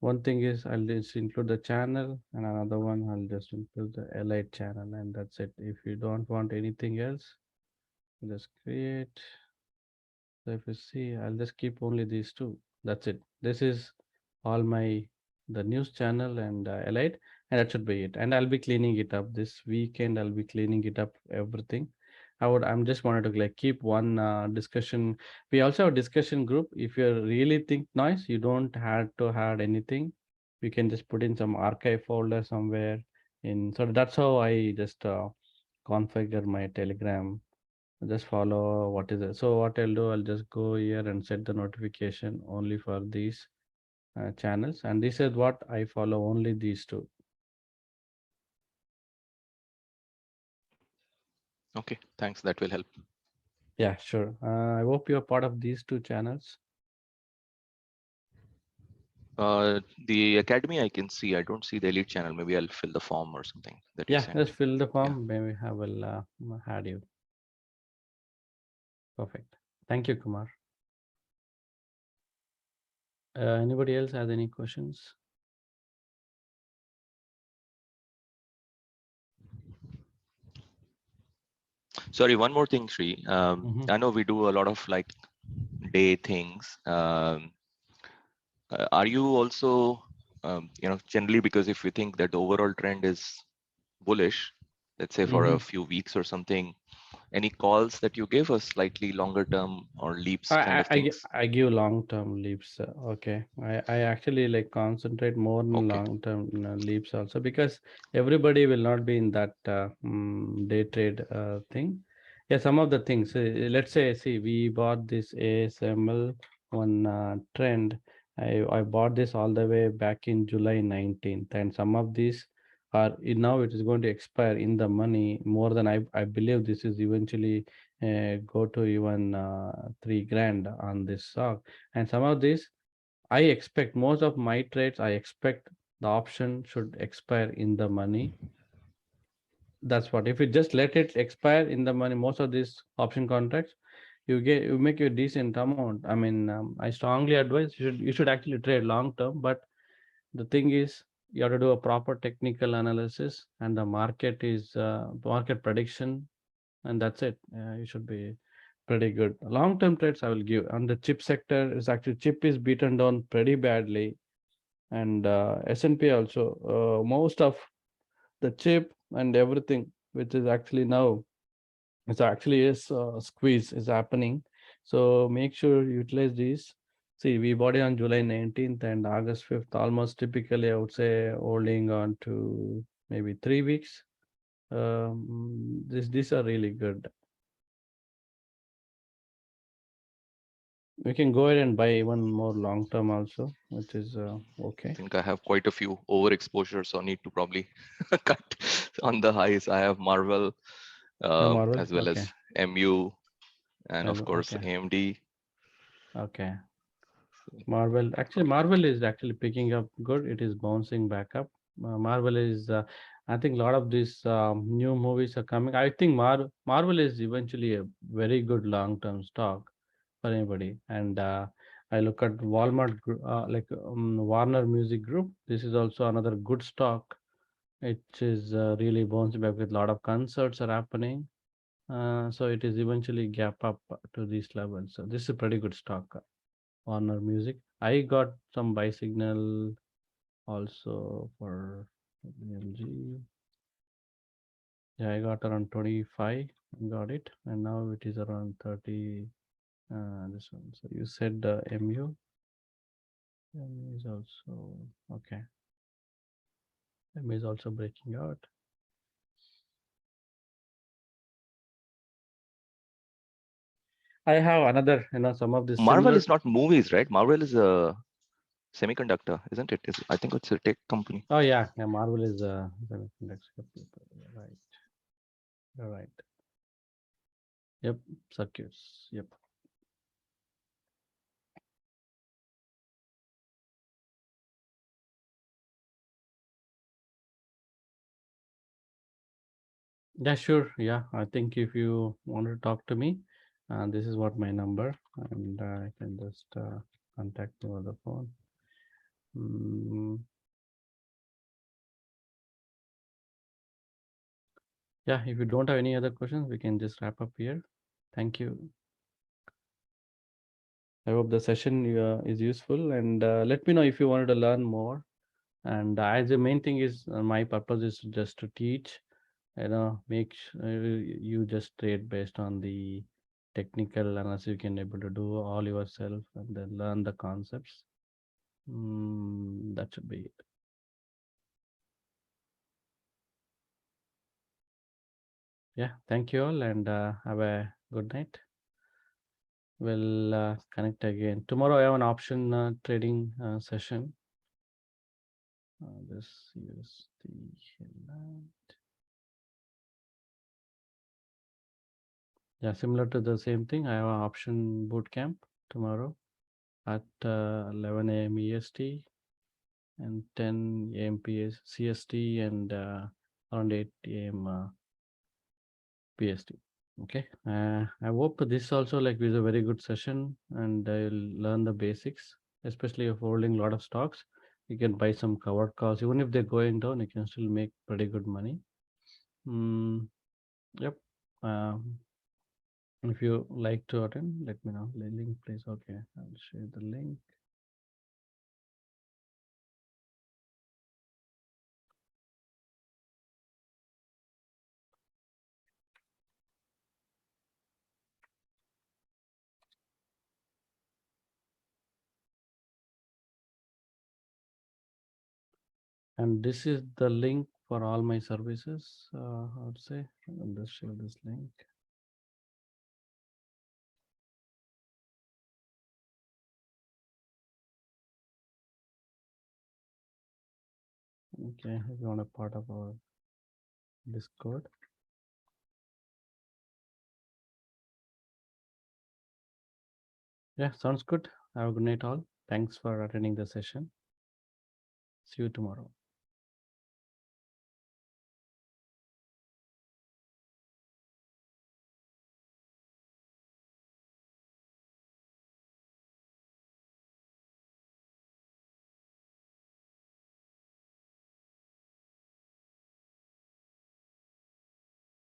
one thing is I'll just include the channel, and another one I'll just include the Elite channel, and that's it. If you don't want anything else, just create. So if you see, I'll just keep only these two. That's it. This is all my the news channel and allied, and that should be it. And I'll be cleaning it up this weekend. I'll be cleaning it up everything. I'm just wanted to like keep one discussion. We also have a discussion group. If you really think nice, you don't have to add anything. We can just put in some archive folder somewhere in. So that's how I just configure my Telegram. Just follow what is it. So what I'll do, I'll just go here and set the notification only for these channels, and this is what I follow, only these two. Okay, thanks. That will help. Yeah, sure. I hope you're part of these two channels. The academy I can see. I don't see the elite channel. Maybe I'll fill the form or something that you Yeah, sent. just fill the Yeah. form. Maybe I will add you. Perfect. Thank you, Kumar. Anybody else has any questions? Sorry, one more thing, Sri. I know we do a lot of like day things. Are you also, generally, because if we think that the overall trend is bullish, let's say for a few weeks or something, any calls that you give us slightly longer term or leaps kind of things? I give long term leaps. Okay, I actually like concentrate more on Okay. long term leaps also, because everybody will not be in that day trade thing. Yeah, some of the things. Let's say, see, we bought this ASML one trend. I bought this all the way back in July 19th, and some of these are now it is going to expire in the money more than I believe this is eventually go to even 3 grand on this stock. And some of these, I expect most of my trades, I expect the option should expire in the money. That's what, if you just let it expire in the money, most of these option contracts, you make a decent amount. I mean, I strongly advise you should actually trade long term, but the thing is, you have to do a proper technical analysis, and the market is market prediction, and that's it. You should be pretty good. Long-term trades I will give. And the chip sector is actually, chip is beaten down pretty badly, and S&P also. Most of the chip and everything, which is actually now, it's actually is squeeze is happening. So make sure you utilize these. See, we bought it on July 19th and August 5th. Almost typically, I would say holding on to maybe 3 weeks. These are really good. We can go ahead and buy even more long term also, which is I okay. think I have quite a few overexposure, so I need to probably cut on the highs. I have Marvel, Marvel, as well okay. as MU, and of course Okay, AMD. okay. Marvel, actually, Marvel is actually picking up good. It is bouncing back up. Marvel is, I think, a lot of these new movies are coming. I think Marvel is eventually a very good long term stock for anybody. And I look at Walmart, like Warner Music Group. This is also another good stock. It is really bouncing back with a lot of concerts are happening. So it is eventually gap up to these levels. So this is a pretty good stock, Warner Music. I got some buy signal also for LG. Yeah, I got around 25, got it, and now it is around 30. This one. So you said MU. MU is also okay. MU is also breaking out. I have another, some of the Marvel similar. is not movies, right? Marvel is a semiconductor, isn't it? I think it's a tech company. Oh yeah, Marvel is semiconductor people. Yeah, right. You're right. Yep, circuits. Yep. Yeah, sure. Yeah, I think if you want to talk to me, this is what my number, and I can just contact me over the phone. Yeah, if you don't have any other questions, we can just wrap up here. Thank you. I hope the session is useful, and let me know if you wanted to learn more. And as the main thing is, my purpose is just to teach, you just trade based on the technical analysis you can able to do all yourself and then learn the concepts. That should be it. Yeah, thank you all, and have a good night. We'll connect again tomorrow. I have an option trading session. This is the headline. Yeah, similar to the same thing. I have an option boot camp tomorrow at 11 a.m. EST and 10 a.m. CST and around 8 a.m. PST. Okay. I hope this also like is a very good session, and I'll learn the basics, especially if holding a lot of stocks. You can buy some covered calls. Even if they're going down, you can still make pretty good money. Yep. If you like to attend, let me know. The link, please. Okay, I'll share the link. And this is the link for all my services. I would say, I'll just share this link. Okay, if you want a part of our Discord. Yeah, sounds good. Have a good night all. Thanks for attending the session. See you tomorrow.